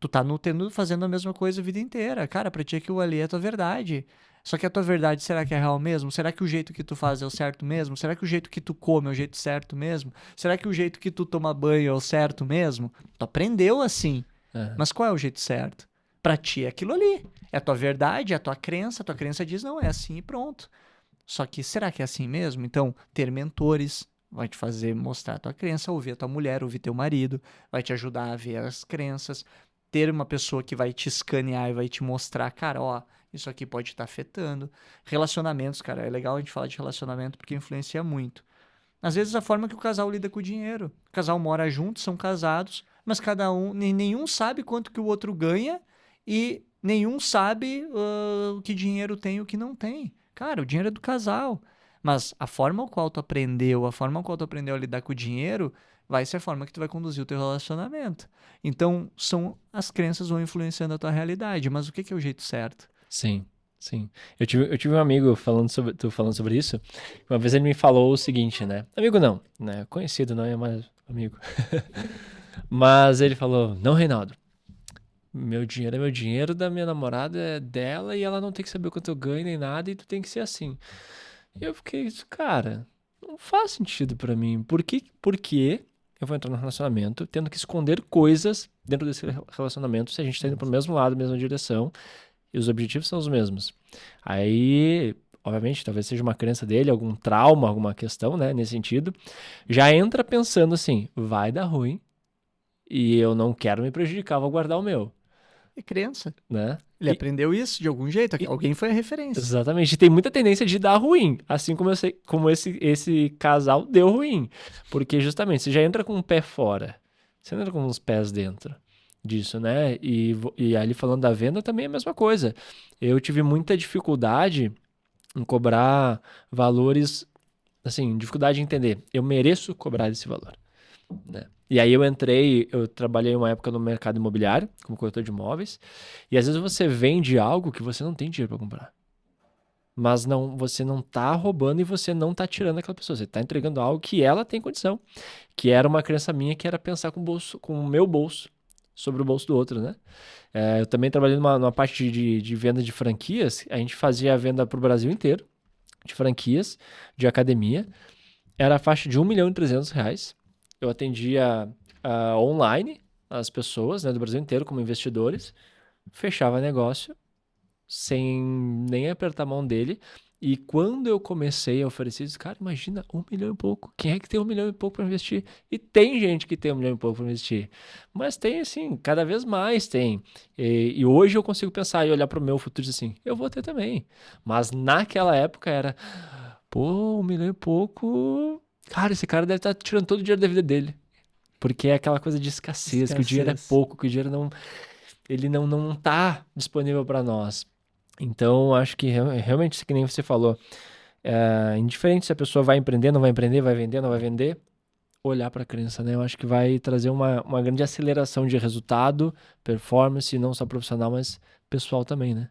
Tu tá fazendo a mesma coisa a vida inteira. Cara, pra ti aquilo ali é a tua verdade. Só que a tua verdade, será que é real mesmo? Será que o jeito que tu faz é o certo mesmo? Será que o jeito que tu come é o jeito certo mesmo? Será que o jeito que tu toma banho é o certo mesmo? Tu aprendeu assim. Mas qual é o jeito certo? Pra ti é aquilo ali. É a tua verdade, é a tua crença diz, não, é assim e pronto. Só que será que é assim mesmo? Então, ter mentores vai te fazer mostrar a tua crença, ouvir a tua mulher, ouvir teu marido, vai te ajudar a ver as crenças. Ter uma pessoa que vai te escanear e vai te mostrar, cara, ó, isso aqui pode estar afetando. Relacionamentos, cara, é legal a gente falar de relacionamento porque influencia muito. Às vezes a forma que o casal lida com o dinheiro. O casal mora junto, são casados, mas cada um, nenhum sabe quanto que o outro ganha e nenhum sabe o que dinheiro tem e o que não tem. Cara, o dinheiro é do casal. Mas a forma ao qual tu aprendeu, a forma ao qual tu aprendeu a lidar com o dinheiro, vai ser a forma que tu vai conduzir o teu relacionamento. Então, as crenças vão influenciando a tua realidade, mas o que é o jeito certo? Sim, sim. Eu tive um amigo falando sobre isso. Uma vez ele me falou o seguinte, né? Amigo não, né? Conhecido, não é mais amigo. Mas ele falou, não, Reinaldo, meu dinheiro é meu dinheiro, da minha namorada é dela e ela não tem que saber o quanto eu ganho nem nada e tu tem que ser assim. E eu fiquei, cara, não faz sentido pra mim. Por que eu vou entrar num relacionamento tendo que esconder coisas dentro desse relacionamento se a gente tá indo pro mesmo lado, mesma direção e os objetivos são os mesmos? Aí, obviamente, talvez seja uma crença dele, algum trauma, alguma questão, né, nesse sentido. Já entra pensando assim, vai dar ruim e eu não quero me prejudicar, vou guardar o meu, É crença. né? Ele aprendeu isso de algum jeito, e- alguém foi a referência. Exatamente. E tem muita tendência de dar ruim, assim como, como esse casal deu ruim. Porque justamente você já entra com um pé fora, você não entra com os pés dentro disso, né? E ali falando da venda também é a mesma coisa. Eu tive muita dificuldade em cobrar valores, assim, dificuldade em entender. Eu mereço cobrar esse valor, né? E aí eu trabalhei uma época no mercado imobiliário, como corretor de imóveis, e às vezes você vende algo que você não tem dinheiro para comprar. Mas não, você não tá roubando e você não tá tirando aquela pessoa. Você tá entregando algo que ela tem condição. Que era uma crença minha que era pensar com o meu bolso sobre o bolso do outro, né? Eu também trabalhei numa parte de venda de franquias. A gente fazia a venda para o Brasil inteiro, de franquias, de academia. Era a faixa de R$ 1.300.000. Eu atendia online as pessoas, né, do Brasil inteiro como investidores. Fechava negócio sem nem apertar a mão dele. E quando eu comecei a oferecer isso, cara, imagina, 1 milhão e pouco. Quem é que tem 1 milhão e pouco para investir? E tem gente que tem 1 milhão e pouco para investir. Mas tem, assim, cada vez mais tem. E hoje eu consigo pensar e olhar para o meu futuro e dizer assim, eu vou ter também. Mas naquela época era, pô, 1 milhão e pouco. Cara, esse cara deve estar tirando todo o dinheiro da vida dele. Porque é aquela coisa de escassez, que o dinheiro é pouco, que o dinheiro não, ele não tá disponível para nós. Então, acho que realmente, que nem você falou, indiferente se a pessoa vai empreender, não vai empreender, vai vender, não vai vender, olhar para a crença, né? Eu acho que vai trazer uma grande aceleração de resultado, performance, não só profissional, mas pessoal também, né?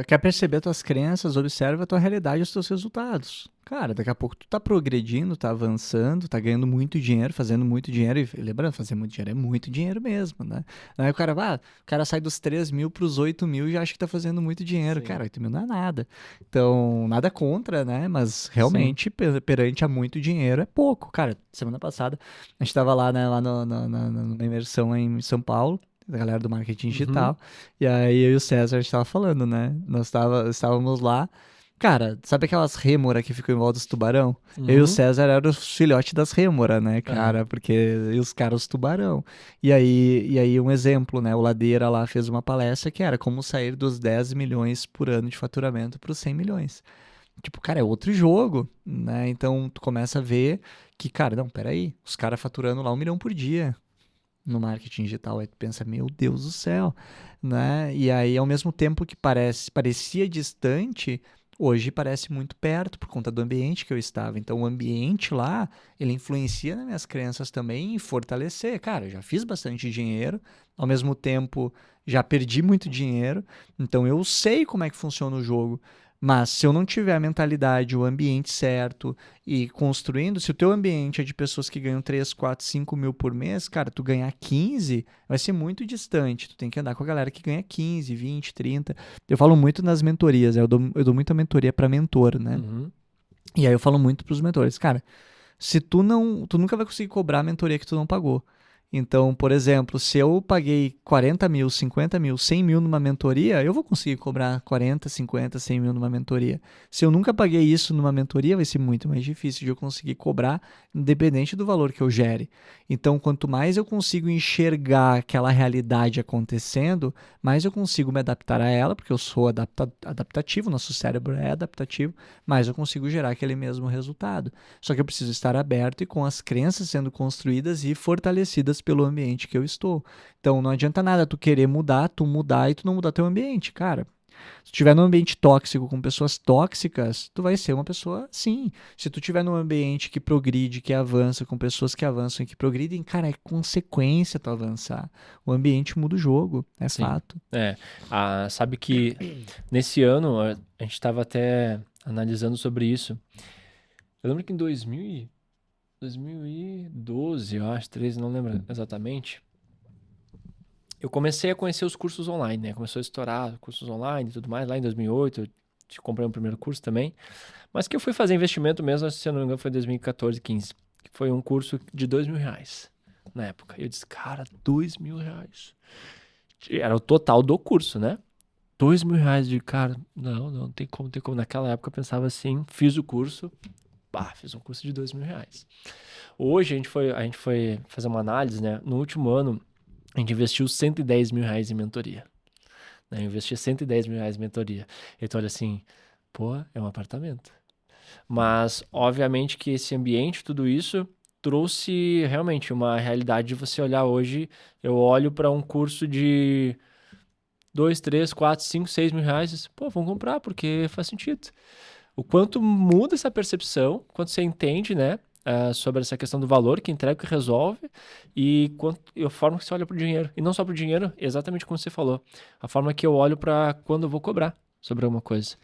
Quer perceber tuas crenças, observa a tua realidade e os teus resultados. Cara, daqui a pouco tu tá progredindo, tá avançando, tá ganhando muito dinheiro, fazendo muito dinheiro. E lembrando, fazer muito dinheiro é muito dinheiro mesmo, né? Aí o cara sai dos 3 mil pros 8 mil e acha que tá fazendo muito dinheiro. Sim. Cara, 8 mil não é nada. Então, nada contra, né? Mas realmente, perante a muito dinheiro, é pouco. Cara, semana passada, a gente tava lá, né, numa imersão em São Paulo, da galera do marketing digital. E aí eu e o César, a gente tava falando, né? Estávamos lá. Cara, sabe aquelas rêmora que ficam em volta dos tubarão? Eu e o César eram os filhotes das rêmora, né, cara? Porque e os caras, os tubarão. E aí um exemplo, né? O Ladeira lá fez uma palestra que era como sair dos 10 milhões por ano de faturamento para os 100 milhões. Tipo, cara, é outro jogo, né? Então tu começa a ver que, cara, não, peraí, os caras faturando lá 1 milhão por dia no marketing digital. Aí tu pensa, meu Deus do céu, né? E aí, ao mesmo tempo que parecia distante, hoje parece muito perto por conta do ambiente que eu estava. Então, o ambiente lá, ele influencia nas minhas crenças também em fortalecer. Cara, eu já fiz bastante dinheiro, ao mesmo tempo já perdi muito dinheiro, então eu sei como é que funciona o jogo. Mas se eu não tiver a mentalidade, o ambiente certo e construindo, se o teu ambiente é de pessoas que ganham 3, 4, 5 mil por mês, cara, tu ganhar 15 vai ser muito distante. Tu tem que andar com a galera que ganha 15, 20, 30. Eu falo muito nas mentorias, eu dou muita mentoria para mentor, né? E aí eu falo muito pros mentores, cara, se tu nunca vai conseguir cobrar a mentoria que tu não pagou. Então, por exemplo, se eu paguei 40 mil, 50 mil, 100 mil numa mentoria, eu vou conseguir cobrar 40, 50, 100 mil numa mentoria. Se eu nunca paguei isso numa mentoria, vai ser muito mais difícil de eu conseguir cobrar, independente do valor que eu gere. Então, quanto mais eu consigo enxergar aquela realidade acontecendo, mais eu consigo me adaptar a ela, porque eu sou adaptativo, nosso cérebro é adaptativo, mais eu consigo gerar aquele mesmo resultado. Só que eu preciso estar aberto e com as crenças sendo construídas e fortalecidas pelo ambiente que eu estou. Então não adianta nada tu querer mudar, tu mudar e tu não mudar teu ambiente, cara. Se tu estiver num ambiente tóxico com pessoas tóxicas, tu vai ser uma pessoa assim. Se tu estiver num ambiente que progride, que avança, com pessoas que avançam e que progridem, cara, é consequência tu avançar. O ambiente muda o jogo, é Sim. fato. Sabe que nesse ano a gente estava até analisando sobre isso. Eu lembro que em 2012, eu acho, 13, não lembro exatamente. Eu comecei a conhecer os cursos online, né? Começou a estourar cursos online e tudo mais. Lá em 2008, eu comprei um primeiro curso também. Mas que eu fui fazer investimento mesmo, se eu não me engano, foi em 2014, 15. Que foi um curso de R$ 2.000 na época. E eu disse, cara, R$ 2.000. Era o total do curso, né? R$ 2.000 de cara. Não tem como, tem como. Naquela época eu pensava assim, fiz o curso, fiz um curso de R$ 2.000. Hoje a gente foi fazer uma análise, né? No último ano, a gente investiu R$ 110.000 em mentoria. Né? Eu investi R$ 110.000 em mentoria. Então, olha assim, pô, é um apartamento. Mas, obviamente que esse ambiente, tudo isso, trouxe realmente uma realidade de você olhar hoje. Eu olho para um curso de 2, 3, 4, 5, 6 mil reais, e, pô, vamos comprar, porque faz sentido. O quanto muda essa percepção, quanto você entende, né, sobre essa questão do valor que entrega, que resolve, e a forma que você olha para o dinheiro. E não só para o dinheiro, exatamente como você falou. A forma que eu olho para quando eu vou cobrar sobre alguma coisa.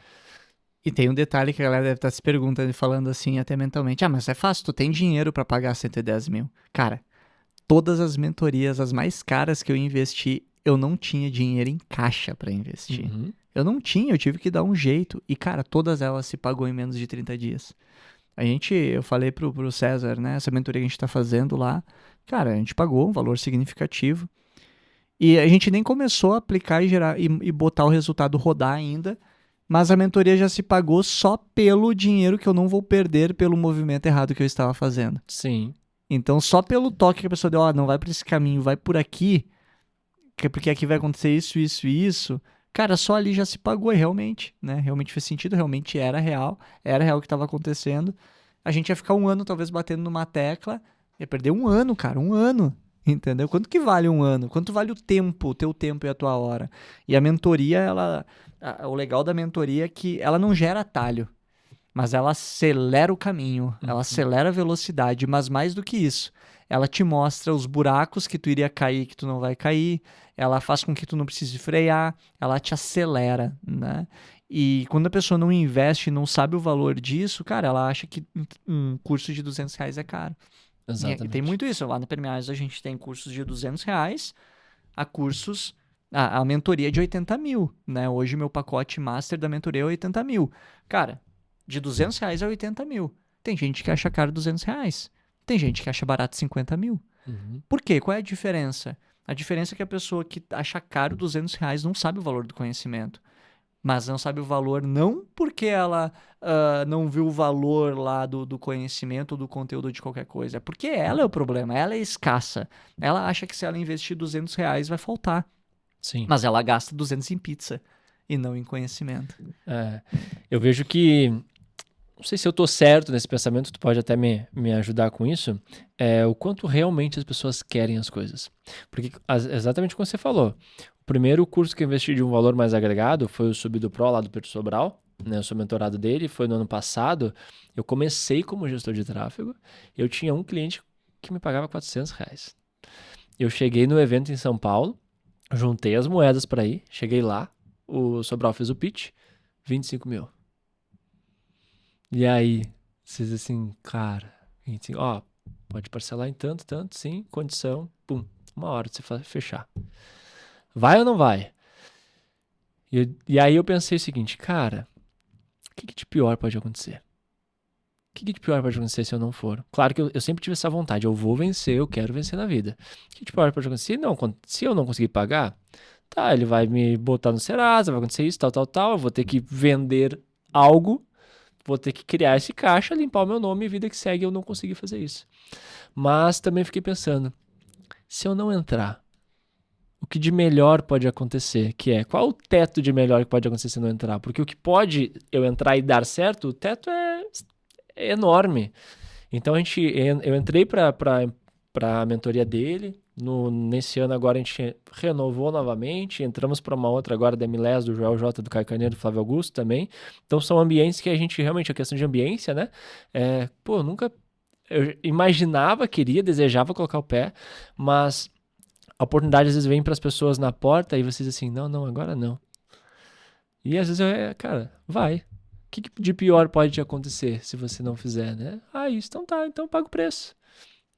E tem um detalhe que a galera deve estar se perguntando e falando assim até mentalmente. Ah, mas é fácil, tu tem dinheiro para pagar 110 mil. Cara, todas as mentorias, as mais caras que eu investi, eu não tinha dinheiro em caixa para investir. Uhum. Eu não tinha, eu tive que dar um jeito. E, cara, todas elas se pagou em menos de 30 dias. Eu falei pro César, né? Essa mentoria que a gente tá fazendo lá, cara, a gente pagou um valor significativo. E a gente nem começou a aplicar e gerar e botar o resultado rodar ainda. Mas a mentoria já se pagou só pelo dinheiro que eu não vou perder pelo movimento errado que eu estava fazendo. Sim. Então, só pelo toque que a pessoa deu, não vai por esse caminho, vai por aqui, porque aqui vai acontecer isso, isso e isso. Cara, só ali já se pagou realmente, né? Realmente fez sentido, realmente era real o que estava acontecendo. A gente ia ficar um ano talvez batendo numa tecla, ia perder um ano, cara, um ano. Entendeu? Quanto que vale um ano? Quanto vale o teu tempo e a tua hora? E a mentoria, o legal da mentoria é que ela não gera atalho, mas ela acelera o caminho, ela Uhum. acelera a velocidade, mas mais do que isso, ela te mostra os buracos que tu iria cair, que tu não vai cair, ela faz com que tu não precise frear, ela te acelera, né? E quando a pessoa não investe e não sabe o valor disso, cara, ela acha que um curso de R$ 200 é caro. E tem Exatamente. muito isso. Lá no Permeais a gente tem cursos de R$ 200 a cursos. A mentoria é de 80 mil, né? Hoje meu pacote master da mentoria é 80 mil. Cara, de R$ 200 a 80 mil. Tem gente que acha caro R$ 200. Tem gente que acha barato 50 mil. Uhum. Por quê? Qual é a diferença? A diferença é que a pessoa que acha caro R$ 200 não sabe o valor do conhecimento. Mas não sabe o valor não porque ela não viu o valor lá do conhecimento, do conteúdo de qualquer coisa. É porque ela é o problema, ela é escassa. Ela acha que se ela investir R$ 200 vai faltar. Sim. Mas ela gasta 200 em pizza e não em conhecimento. Eu vejo que, não sei se eu tô certo nesse pensamento, tu pode até me ajudar com isso, o quanto realmente as pessoas querem as coisas. Porque, exatamente como você falou, o primeiro curso que eu investi de um valor mais agregado foi o Sub do Pro, lá do Pedro Sobral, né? Eu sou mentorado dele, foi no ano passado. Eu comecei como gestor de tráfego, eu tinha um cliente que me pagava R$ 400. Eu cheguei no evento em São Paulo, juntei as moedas para ir, cheguei lá, o Sobral fez o pitch, 25 mil. E aí, vocês assim, cara, assim, ó, pode parcelar em tanto, tanto, sim, condição, pum, 1 hora de você fechar. Vai ou não vai? E aí eu pensei o seguinte, cara, o que de pior pode acontecer? que de pior pode acontecer se eu não for? Claro que eu sempre tive essa vontade, eu vou vencer, eu quero vencer na vida. O que de pior pode acontecer? Se eu não conseguir pagar, tá, ele vai me botar no Serasa, vai acontecer isso, tal, eu vou ter que vender algo, vou ter que criar esse caixa, limpar o meu nome e vida que segue, eu não consegui fazer isso. Mas também fiquei pensando, se eu não entrar, o que de melhor pode acontecer? Qual o teto de melhor que pode acontecer se eu não entrar? Porque o que pode eu entrar e dar certo, o teto é enorme. Então eu entrei para a mentoria dele. Nesse ano agora a gente renovou novamente. Entramos para uma outra agora da MLS, do Joel J, do Caio Carneiro, do Flávio Augusto também. Então são ambientes que a gente realmente, a questão de ambiência, né? Eu imaginava, queria, desejava colocar o pé, mas a oportunidade às vezes vem para as pessoas na porta e vocês assim, não, agora não. E às vezes cara, vai. O que de pior pode te acontecer se você não fizer, né? Isso, então tá, então paga o preço.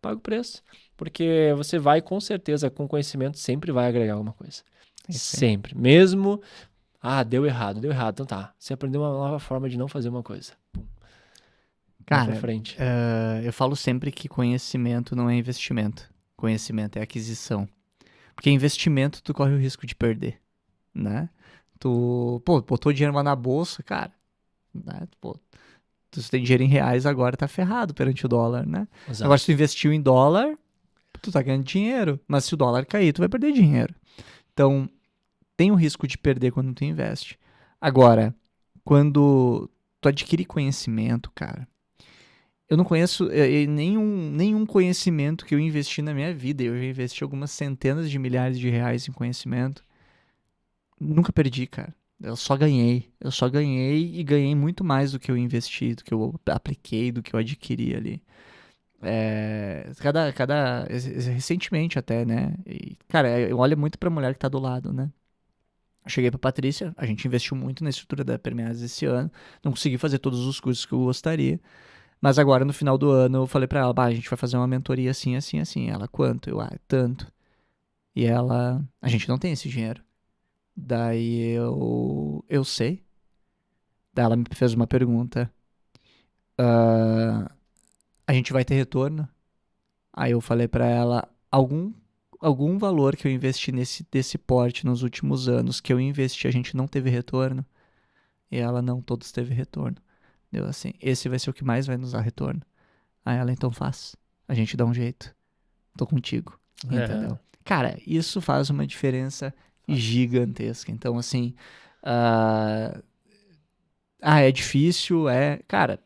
Paga o preço. Porque você vai, com certeza, com conhecimento, sempre vai agregar alguma coisa. Sempre. Mesmo, deu errado. Então tá. Você aprendeu uma nova forma de não fazer uma coisa. Cara, vai pra frente. Eu falo sempre que conhecimento não é investimento. Conhecimento é aquisição. Porque investimento tu corre o risco de perder, né? Tu, botou dinheiro lá na bolsa, cara, né? Tu tem dinheiro em reais agora, tá ferrado perante o dólar, né? Exato. Agora, se tu investiu em dólar, tu tá ganhando dinheiro. Mas se o dólar cair, tu vai perder dinheiro. Então, tem o risco de perder quando tu investe. Agora, quando tu adquire conhecimento, cara, eu não conheço nenhum conhecimento que eu investi na minha vida. Eu já investi algumas centenas de milhares de reais em conhecimento. Nunca perdi, cara. Eu só ganhei e ganhei muito mais do que eu investi, do que eu apliquei, do que eu adquiri ali. Recentemente até, né? E, cara, eu olho muito pra mulher que tá do lado, né? Eu cheguei pra Patrícia, a gente investiu muito na estrutura da Permeadas esse ano. Não consegui fazer todos os cursos que eu gostaria. Mas agora, no final do ano, eu falei pra ela, a gente vai fazer uma mentoria assim, assim, assim. Ela, quanto? Tanto. E ela, a gente não tem esse dinheiro. Daí eu sei. Daí ela me fez uma pergunta. A gente vai ter retorno? Aí eu falei pra ela, algum valor que eu investi desse porte nos últimos anos, que eu investi, a gente não teve retorno? E ela, não, todos teve retorno. Deu assim, esse vai ser o que mais vai nos dar retorno. Aí ela, então faz. A gente dá um jeito. Tô contigo. Entendeu? Cara, isso faz uma diferença gigantesca. Então, assim, é difícil, Cara,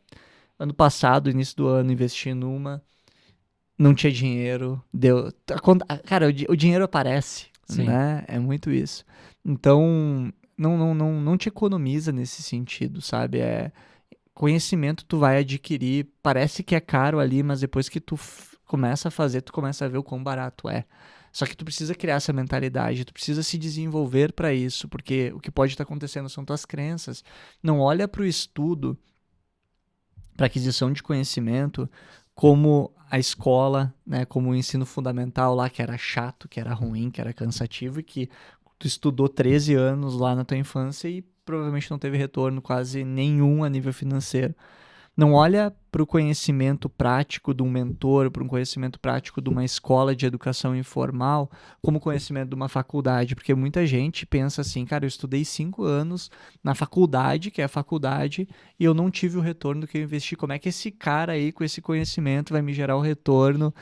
ano passado, início do ano, investi numa, não tinha dinheiro, cara, o dinheiro aparece, Sim. né? É muito isso. Então, não te economiza nesse sentido, sabe? Conhecimento tu vai adquirir, parece que é caro ali, mas depois que tu começa a fazer, tu começa a ver o quão barato é. Só que tu precisa criar essa mentalidade, tu precisa se desenvolver para isso, porque o que pode estar acontecendo são tuas crenças. Não olha para o estudo, para aquisição de conhecimento, como a escola, né, como o ensino fundamental lá, que era chato, que era ruim, que era cansativo e que tu estudou 13 anos lá na tua infância e provavelmente não teve retorno quase nenhum a nível financeiro. Não olha para o conhecimento prático de um mentor, para um conhecimento prático de uma escola de educação informal, como conhecimento de uma faculdade, porque muita gente pensa assim, cara, eu estudei 5 anos na faculdade, que é a faculdade, e eu não tive o retorno do que eu investi. Como é que esse cara aí, com esse conhecimento, vai me gerar o retorno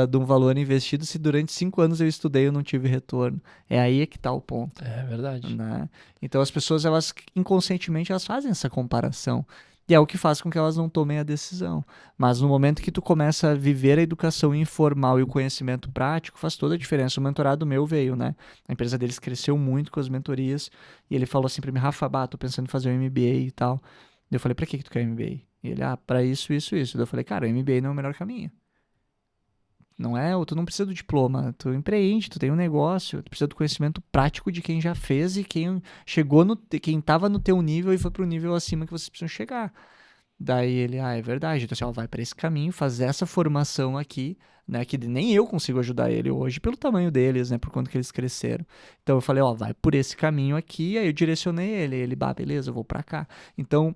de um valor investido se durante 5 anos eu estudei e eu não tive retorno? É aí que está o ponto. É verdade. Né? Então as pessoas, elas inconscientemente, elas fazem essa comparação. E é o que faz com que elas não tomem a decisão. Mas no momento que tu começa a viver a educação informal e o conhecimento prático, faz toda a diferença. O mentorado meu veio, né? A empresa deles cresceu muito com as mentorias. E ele falou assim pra mim, Rafa, tô pensando em fazer um MBA e tal. Eu falei, pra que tu quer MBA? E ele, pra isso, isso, isso. Eu falei, cara, o MBA não é o melhor caminho. Não é, tu não precisa do diploma, tu empreende, tu tem um negócio, tu precisa do conhecimento prático de quem já fez e quem chegou quem tava no teu nível e foi pro nível acima que vocês precisam chegar. Daí ele, é verdade, então assim, vai para esse caminho, fazer essa formação aqui, né, que nem eu consigo ajudar ele hoje pelo tamanho deles, né, por quanto que eles cresceram. Então eu falei, vai por esse caminho aqui, aí eu direcionei ele, beleza, eu vou para cá. Então,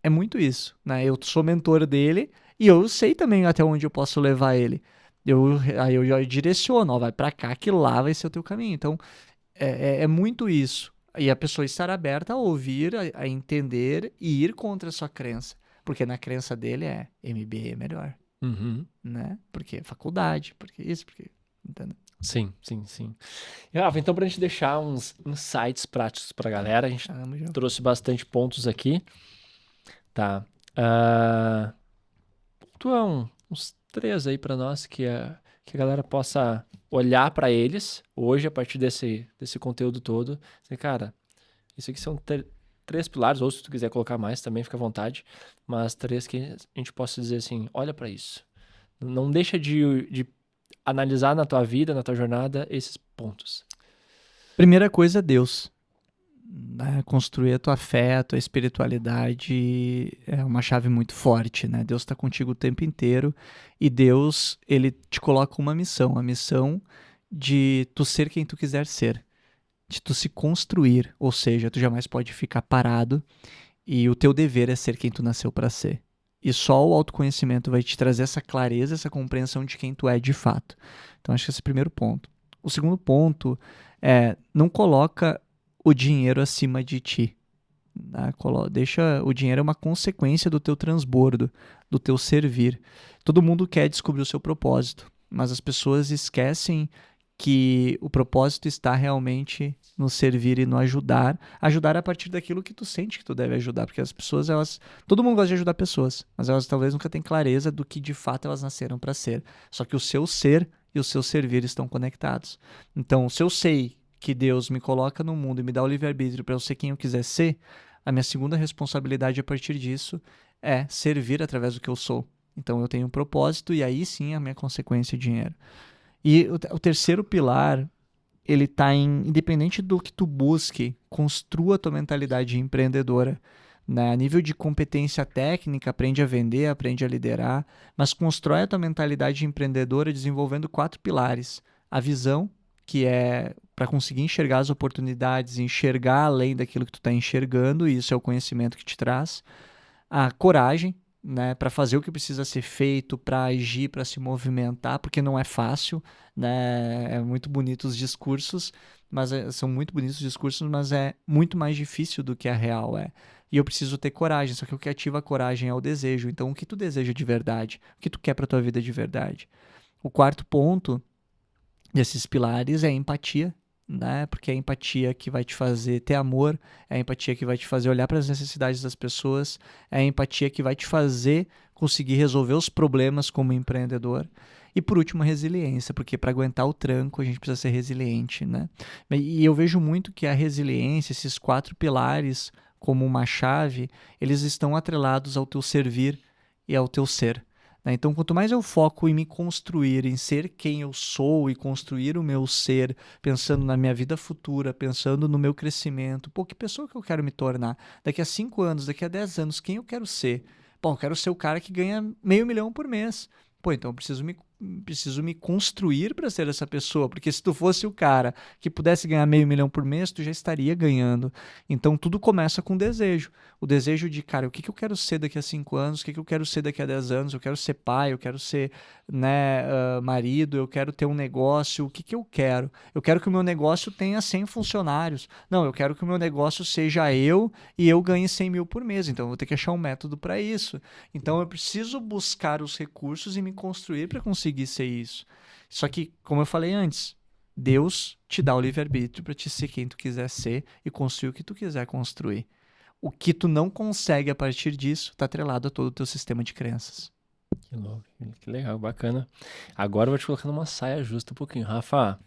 É muito isso, né? Eu sou mentor dele e eu sei também até onde eu posso levar ele. Aí eu já direciono, ó, vai pra cá que lá vai ser o teu caminho. Então, é muito isso. E a pessoa estar aberta a ouvir, a entender e ir contra a sua crença. Porque na crença dele é MBA é melhor, Uhum. né? Porque é faculdade, porque isso, porque... Entendeu? Sim, sim, sim. E, Rafa, então, pra gente deixar uns insights práticos pra galera, a gente Caramba, já. trouxe bastante pontos aqui, tá? Ah, pontua uns três aí pra nós que a galera possa olhar pra eles hoje, a partir desse conteúdo todo. Dizer, cara, isso aqui são três pilares, ou se tu quiser colocar mais também, fica à vontade, mas três que a gente possa dizer assim, olha pra isso. Não deixa de analisar na tua vida, na tua jornada, esses pontos. Primeira coisa, Deus. Né? Construir a tua fé, a tua espiritualidade é uma chave muito forte, né? Deus está contigo o tempo inteiro e Deus, ele te coloca uma missão, a missão de tu ser quem tu quiser ser, de tu se construir, ou seja, tu jamais pode ficar parado e o teu dever é ser quem tu nasceu para ser. E só o autoconhecimento vai te trazer essa clareza, essa compreensão de quem tu é de fato. Então acho que esse é o primeiro ponto. O segundo ponto é não coloca o dinheiro acima de ti. Né? Deixa o dinheiro é uma consequência do teu transbordo, do teu servir. Todo mundo quer descobrir o seu propósito, mas as pessoas esquecem que o propósito está realmente no servir e no ajudar. Ajudar a partir daquilo que tu sente que tu deve ajudar, porque as pessoas, todo mundo gosta de ajudar pessoas, mas elas talvez nunca tenham clareza do que de fato elas nasceram para ser. Só que o seu ser e o seu servir estão conectados. Então, se eu sei que Deus me coloca no mundo e me dá o livre-arbítrio para eu ser quem eu quiser ser, a minha segunda responsabilidade a partir disso é servir através do que eu sou. Então eu tenho um propósito e aí sim a minha consequência é dinheiro. E o terceiro pilar, ele está independente do que tu busque, construa a tua mentalidade empreendedora. Né? A nível de competência técnica, aprende a vender, aprende a liderar, mas constrói a tua mentalidade empreendedora desenvolvendo 4 pilares. A visão, que é para conseguir enxergar as oportunidades, enxergar além daquilo que tu está enxergando, e isso é o conhecimento que te traz. A coragem, né, para fazer o que precisa ser feito, para agir, para se movimentar, porque não é fácil, né? É muito bonito os discursos, mas são muito bonitos os discursos, mas é muito mais difícil do que a real é. E eu preciso ter coragem, só que o que ativa a coragem é o desejo. Então, o que tu deseja de verdade? O que tu quer para tua vida de verdade? O quarto ponto desses pilares é a empatia, né? Porque é a empatia que vai te fazer ter amor, é a empatia que vai te fazer olhar para as necessidades das pessoas, é a empatia que vai te fazer conseguir resolver os problemas como empreendedor. E por último, a resiliência, porque para aguentar o tranco a gente precisa ser resiliente, né? E eu vejo muito que a resiliência, esses 4 pilares como uma chave, eles estão atrelados ao teu servir e ao teu ser. Então, quanto mais eu foco em me construir, em ser quem eu sou e construir o meu ser, pensando na minha vida futura, pensando no meu crescimento, pô, que pessoa que eu quero me tornar? Daqui a 5 anos, daqui a 10 anos, quem eu quero ser? Bom, eu quero ser o cara que ganha $500.000 por mês. Pô, então eu preciso me construir para ser essa pessoa, porque se tu fosse o cara que pudesse ganhar $500.000 por mês, tu já estaria ganhando. Então tudo começa com desejo. O desejo de, cara, o que eu quero ser daqui a 5 anos, o que eu quero ser daqui a 10 anos, eu quero ser pai, eu quero ser, né, marido, eu quero ter um negócio, o que eu quero? Eu quero que o meu negócio tenha 100 funcionários. Não, eu quero que o meu negócio seja eu e eu ganhe 100 mil por mês, então eu vou ter que achar um método para isso. Então eu preciso buscar os recursos e me construir para conseguir ser isso. Só que, como eu falei antes, Deus te dá o livre-arbítrio para te ser quem tu quiser ser e construir o que tu quiser construir. O que tu não consegue a partir disso está atrelado a todo o teu sistema de crenças. Que louco, que legal, bacana. Agora eu vou te colocar numa saia justa um pouquinho. Rafa,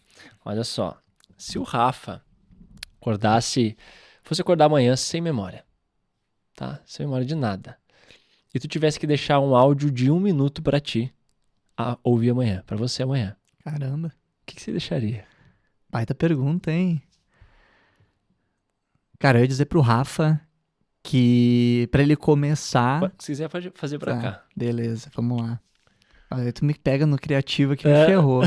olha só. Se o Rafa fosse acordar amanhã sem memória, tá? Sem memória de nada. E tu tivesse que deixar um áudio de 1 minuto pra ti a ouvir amanhã, pra você amanhã. Caramba, O que você deixaria? baita pergunta, hein? Cara, eu ia dizer pro Rafa que para ele começar... Se quiser fazer pra Tá, cá. beleza, vamos lá. Aí tu me pega no criativo que me É. ferrou.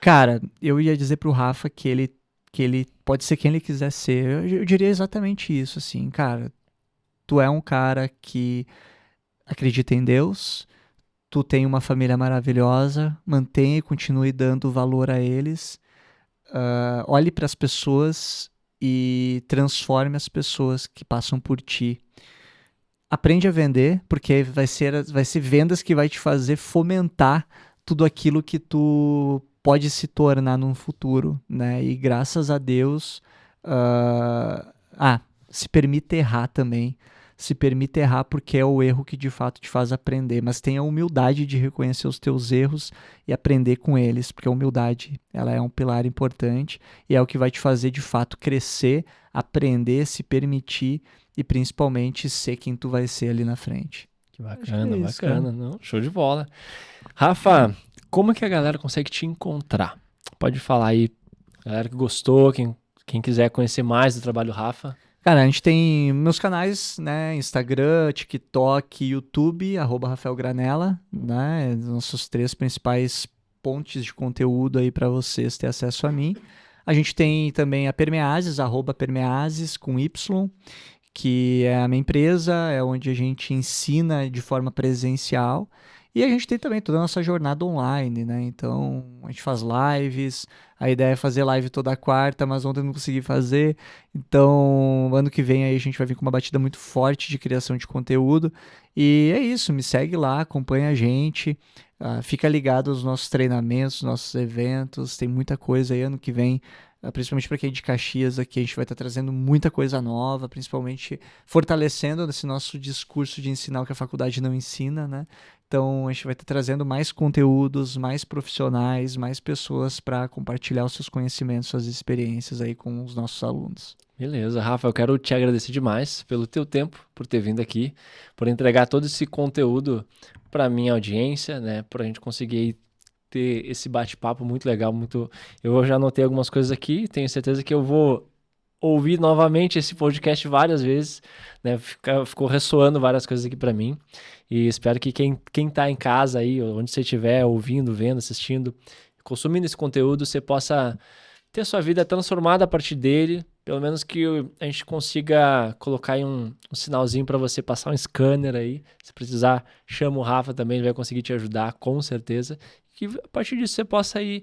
Cara, eu ia dizer pro Rafa que ele pode ser quem ele quiser ser. Eu diria exatamente isso, assim, cara. tu é um cara que acredita em Deus, tu tem uma família maravilhosa, mantenha e continue dando valor a eles. Olhe para as pessoas e transforme as pessoas que passam por ti. Aprende a vender, porque vai ser vendas que vai te fazer fomentar tudo aquilo que tu pode se tornar num futuro, né? E graças a Deus, se permita errar também. Se permita errar porque é o erro que de fato te faz aprender, mas tenha a humildade de reconhecer os teus erros e aprender com eles, porque a humildade, ela é um pilar importante e é o que vai te fazer de fato crescer, aprender, se permitir e principalmente ser quem tu vai ser ali na frente. Que bacana, bacana. Não, show de bola. Rafa, como que a galera consegue te encontrar? Pode falar aí, galera que gostou, quem quiser conhecer mais do trabalho do Rafa. Cara, a gente tem meus canais, né, Instagram, TikTok, YouTube, @RafaelGranella, né, nossos 3 principais pontes de conteúdo aí para vocês ter acesso a mim. A gente tem também a Permeases, @Permeases com Y, que é a minha empresa, é onde a gente ensina de forma presencial. E a gente tem também toda a nossa jornada online, né? Então, a gente faz lives, a ideia é fazer live toda quarta, mas ontem eu não consegui fazer. Então, ano que vem aí a gente vai vir com uma batida muito forte de criação de conteúdo. E é isso, me segue lá, acompanha a gente, fica ligado aos nossos treinamentos, nossos eventos, tem muita coisa aí ano que vem. Principalmente para quem é de Caxias aqui, a gente vai estar trazendo muita coisa nova, principalmente fortalecendo esse nosso discurso de ensinar o que a faculdade não ensina, né? Então, a gente vai estar trazendo mais conteúdos, mais profissionais, mais pessoas para compartilhar os seus conhecimentos, suas experiências aí com os nossos alunos. Beleza, Rafa, eu quero te agradecer demais pelo teu tempo, por ter vindo aqui, por entregar todo esse conteúdo para minha audiência, né? Para a gente conseguir ter esse bate-papo muito legal, Eu já anotei algumas coisas aqui, tenho certeza que eu vou ouvir novamente esse podcast várias vezes, né? Ficou ressoando várias coisas aqui para mim. E espero que quem tá em casa aí, onde você estiver, ouvindo, vendo, assistindo, consumindo esse conteúdo, você possa ter sua vida transformada a partir dele. Pelo menos que a gente consiga colocar aí um sinalzinho para você passar um scanner aí. Se precisar, chama o Rafa também, ele vai conseguir te ajudar, com certeza. Que a partir disso você possa aí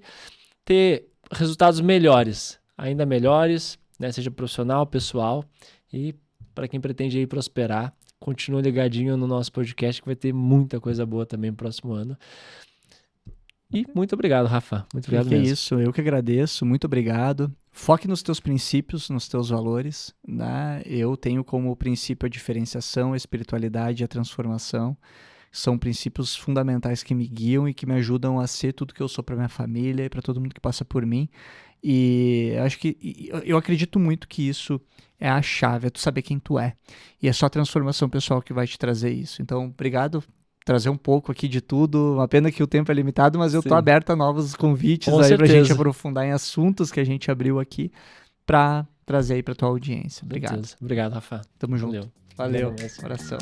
ter resultados melhores, ainda melhores, né? Seja profissional, pessoal. E para quem pretende aí prosperar, continua ligadinho no nosso podcast que vai ter muita coisa boa também no próximo ano. E muito obrigado, Rafa. Muito obrigado mesmo. Que isso, eu que agradeço. Muito obrigado. Foque nos teus princípios, nos teus valores, né? Eu tenho como princípio a diferenciação, a espiritualidade e a transformação. São princípios fundamentais que me guiam e que me ajudam a ser tudo que eu sou para minha família e para todo mundo que passa por mim. E eu acredito muito que isso é a chave, é tu saber quem tu é. E é só a transformação pessoal que vai te trazer isso. Então, obrigado. Trazer um pouco aqui de tudo. Uma pena que o tempo é limitado, mas eu tô aberto a novos convites Com aí certeza. pra gente aprofundar em assuntos que a gente abriu aqui pra trazer aí pra tua audiência. Obrigado. Obrigado, Rafa. Tamo junto. Valeu. Abração.